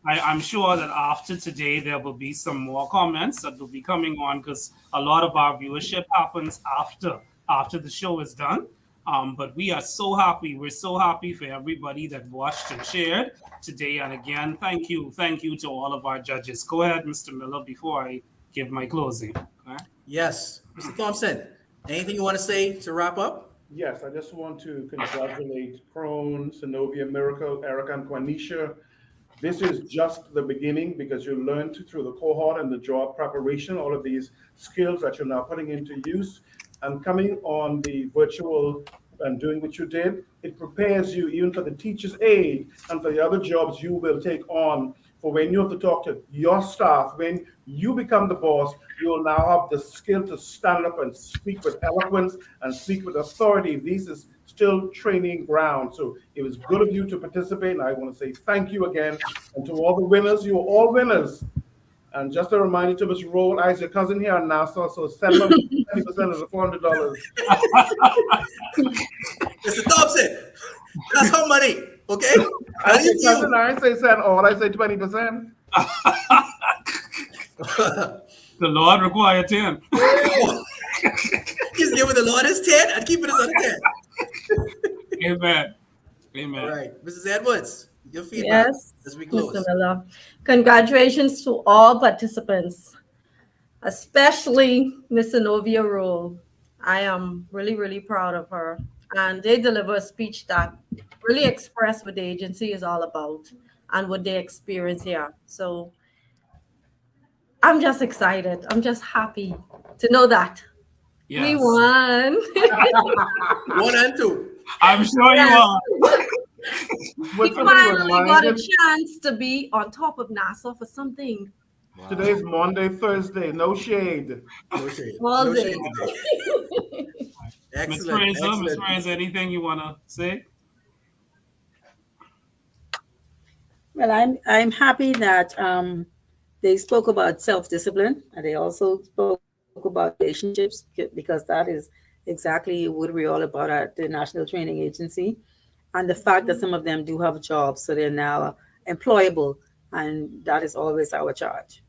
I'm sure that after today there will be some more comments that will be coming on, because a lot of our viewership happens after the show is done. But we are so happy. We're so happy for everybody that watched and shared today. And again, thank you to all of our judges. Go ahead, Mr. Miller, before I give my closing. Okay? Yes, Mr. Thompson, anything you want to say to wrap up? Yes, I just want to congratulate Crone, Synovia, Miracle, Erica, and Quanisha. This is just the beginning, because you learned through the cohort and the job preparation, all of these skills that you're now putting into use. And coming on the virtual and doing what you did, it prepares you even for the teacher's aide and for the other jobs you will take on. For when you have to talk to your staff, when you become the boss, you will now have the skill to stand up and speak with eloquence and speak with authority. This is still training ground. So it was good of you to participate. And I want to say thank you again. And to all the winners, you are all winners. And just a reminder to Ms. Roll, as your cousin here in Nassau, so send them 20% of the $400. Mr. Thompson, that's her money, okay? I didn't say send all, I say 20%. The Lord required 10. He's giving the Lord his 10 and keeping us on 10. Amen. All right, Mrs. Edwards, your feedback as we close. Mr. Miller. Congratulations to all participants, especially Miss Synovia Rule. I am really, really proud of her. And they deliver a speech that really express what the agency is all about and what they experience here. So I'm just excited. I'm just happy to know that we won. 1 and 2. I'm sure you are. We finally got a chance to be on top of Nassau for something. Wow. Today's Monday, Thursday. No shade. No shade. Well, no shade today. Excellent. Ms. Fraser, anything you want to say? Well, I'm happy that they spoke about self-discipline, and they also spoke about relationships, because that is exactly what we're all about at the National Training Agency. And the fact that some of them do have jobs, so they're now employable, and that is always our charge.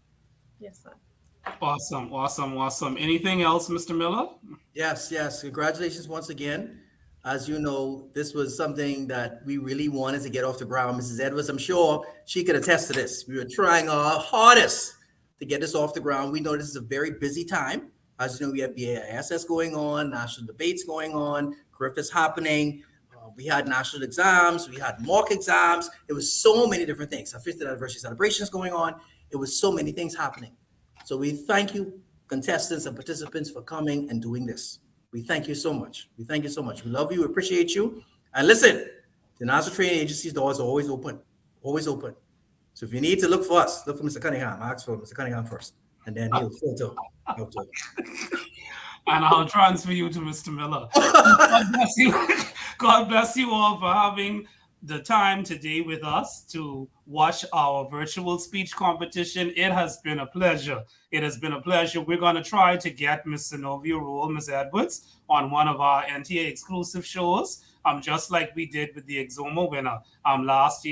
Yes, sir. Awesome. Anything else, Mr. Miller? Yes. Congratulations once again. As you know, this was something that we really wanted to get off the ground. Mrs. Edwards, I'm sure she could attest to this. We were trying our hardest to get this off the ground. We know this is a very busy time. As you know, we have BAISS going on, national debates going on, CRIF is happening. We had national exams, we had mock exams. It was so many different things. Our 50th anniversary celebrations going on. It was so many things happening. So we thank you, contestants and participants, for coming and doing this. We thank you so much. We love you, appreciate you. And listen, the National Training Agency's doors are always open. So if you need to look for us, look for Mr. Cunningham. Ask for Mr. Cunningham first, and then he'll filter out. And I'll transfer you to Mr. Miller. God bless you all for having the time today with us to watch our virtual speech competition. It has been a pleasure. We're going to try to get Miss Synovia Rule, Ms. Edwards, on one of our NTA exclusive shows, just like we did with the Exoma winner last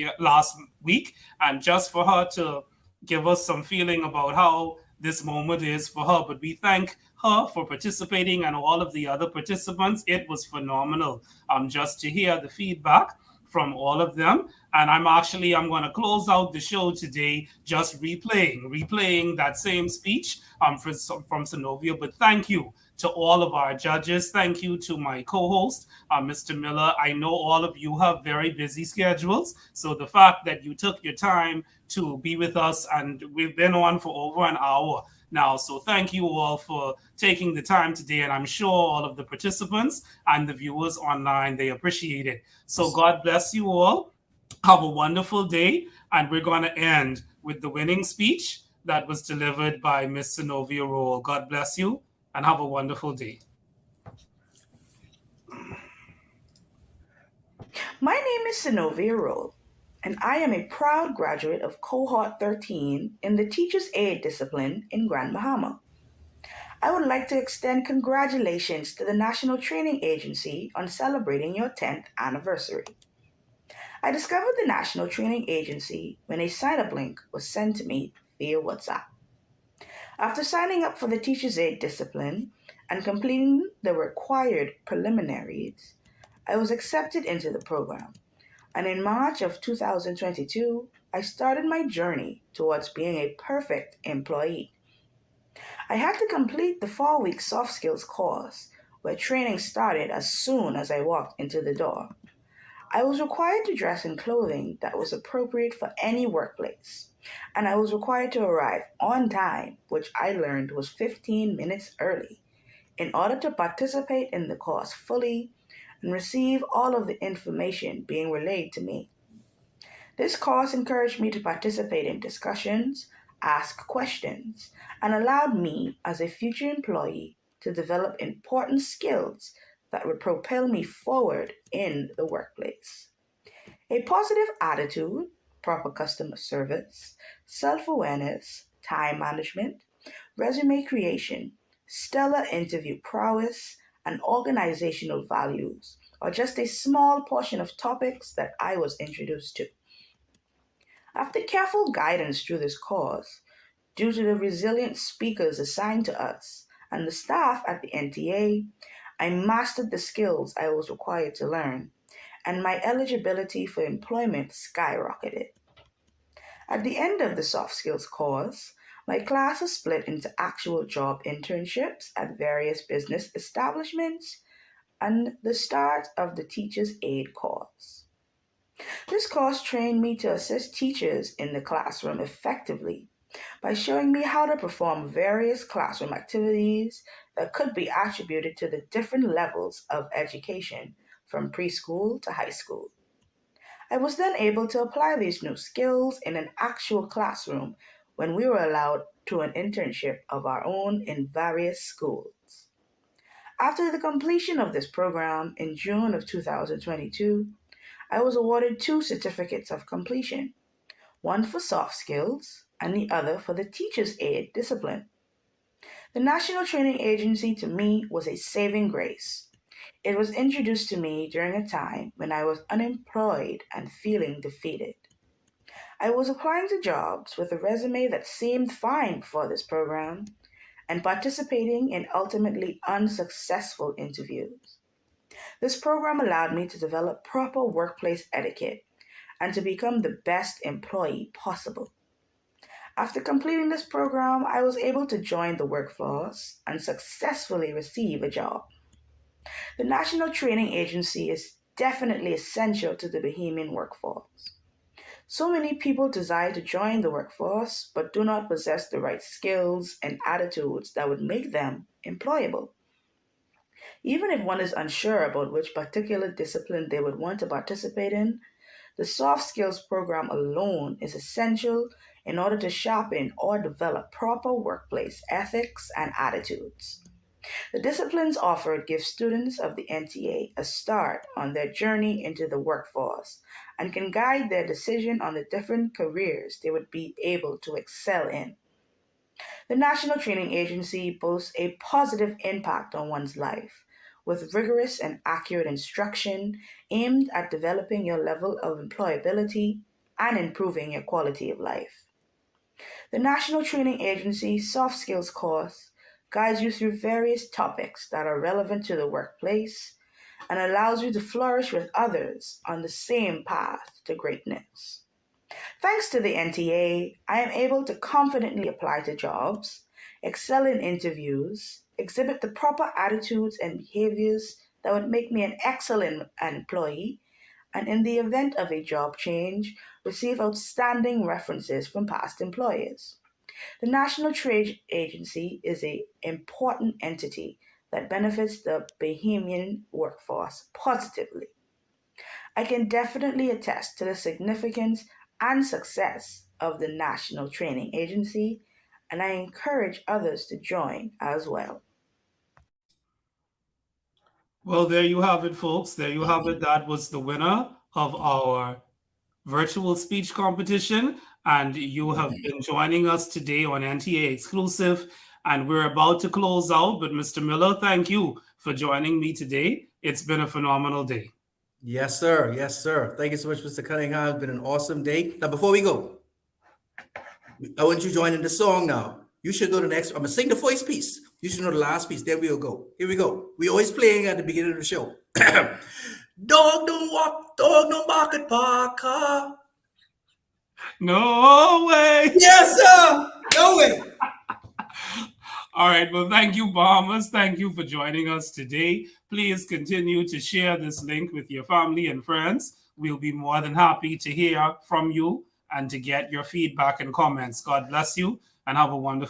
week, and just for her to give us some feeling about how this moment is for her. But we thank her for participating and all of the other participants. It was phenomenal just to hear the feedback from all of them. And I'm going to close out the show today just replaying that same speech from Synovia. But thank you to all of our judges. Thank you to my co-host, Mr. Miller. I know all of you have very busy schedules. So the fact that you took your time to be with us, and we've been on for over an hour now. So thank you all for taking the time today. And I'm sure all of the participants and the viewers online, they appreciate it. So God bless you all. Have a wonderful day. And we're going to end with the winning speech that was delivered by Miss Synovia Rule. God bless you and have a wonderful day. My name is Synovia Roll, and I am a proud graduate of Cohort 13 in the Teacher's Aid discipline in Grand Bahama. I would like to extend congratulations to the National Training Agency on celebrating your 10th anniversary. I discovered the National Training Agency when a sign-up link was sent to me via WhatsApp. After signing up for the Teacher's Aid discipline and completing the required preliminaries, I was accepted into the program, and in March of 2022, I started my journey towards being a perfect employee. I had to complete the 4-week soft skills course, where training started as soon as I walked into the door. I was required to dress in clothing that was appropriate for any workplace, and I was required to arrive on time, which I learned was 15 minutes early, in order to participate in the course fully and receive all of the information being relayed to me. This course encouraged me to participate in discussions, ask questions, and allowed me as a future employee to develop important skills that would propel me forward in the workplace. A positive attitude, proper customer service, self-awareness, time management, resume creation, stellar interview prowess, and organizational values are just a small portion of topics that I was introduced to. After careful guidance through this course, due to the resilient speakers assigned to us and the staff at the NTA, I mastered the skills I was required to learn, and my eligibility for employment skyrocketed. At the end of the soft skills course, my class is split into actual job internships at various business establishments and the start of the Teacher's Aid course. This course trained me to assist teachers in the classroom effectively by showing me how to perform various classroom activities that could be attributed to the different levels of education from preschool to high school. I was then able to apply these new skills in an actual classroom when we were allowed to an internship of our own in various schools. After the completion of this program in June of 2022, I was awarded 2 certificates of completion, one for soft skills and the other for the Teacher's Aid discipline. The National Training Agency to me was a saving grace. It was introduced to me during a time when I was unemployed and feeling defeated. I was applying to jobs with a resume that seemed fine for this program and participating in ultimately unsuccessful interviews. This program allowed me to develop proper workplace etiquette and to become the best employee possible. After completing this program, I was able to join the workforce and successfully receive a job. The National Training Agency is definitely essential to the Bahamian workforce. So many people desire to join the workforce but do not possess the right skills and attitudes that would make them employable. Even if one is unsure about which particular discipline they would want to participate in, the soft skills program alone is essential in order to sharpen or develop proper workplace ethics and attitudes. The disciplines offered give students of the NTA a start on their journey into the workforce and can guide their decision on the different careers they would be able to excel in. The National Training Agency boasts a positive impact on one's life, with rigorous and accurate instruction aimed at developing your level of employability and improving your quality of life. The National Training Agency Soft Skills course guides you through various topics that are relevant to the workplace and allows you to flourish with others on the same path to greatness. Thanks to the NTA, I am able to confidently apply to jobs, excel in interviews, exhibit the proper attitudes and behaviors that would make me an excellent employee, and in the event of a job change, receive outstanding references from past employers. The National Trade Agency is an important entity that benefits the Bahamian workforce positively. I can definitely attest to the significance and success of the National Training Agency, and I encourage others to join as well. Well, there you have it, folks. There you have it. That was the winner of our virtual speech competition. And you have been joining us today on NTA Exclusive. And we're about to close out. But Mr. Miller, thank you for joining me today. It's been a phenomenal day. Yes, sir. Yes, sir. Thank you so much, Mr. Cunningham. It's been an awesome day. Now, before we go, I want you to join in the song now. You should go to the next. I'm going to sing the first piece. You should know the last piece. Then we'll go. Here we go. We always playing at the beginning of the show. Dog don't walk, dog don't bark at Parker. No way. Yes, sir. No way. All right. Well, thank you, Bahamas. Thank you for joining us today. Please continue to share this link with your family and friends. We'll be more than happy to hear from you and to get your feedback and comments. God bless you and have a wonderful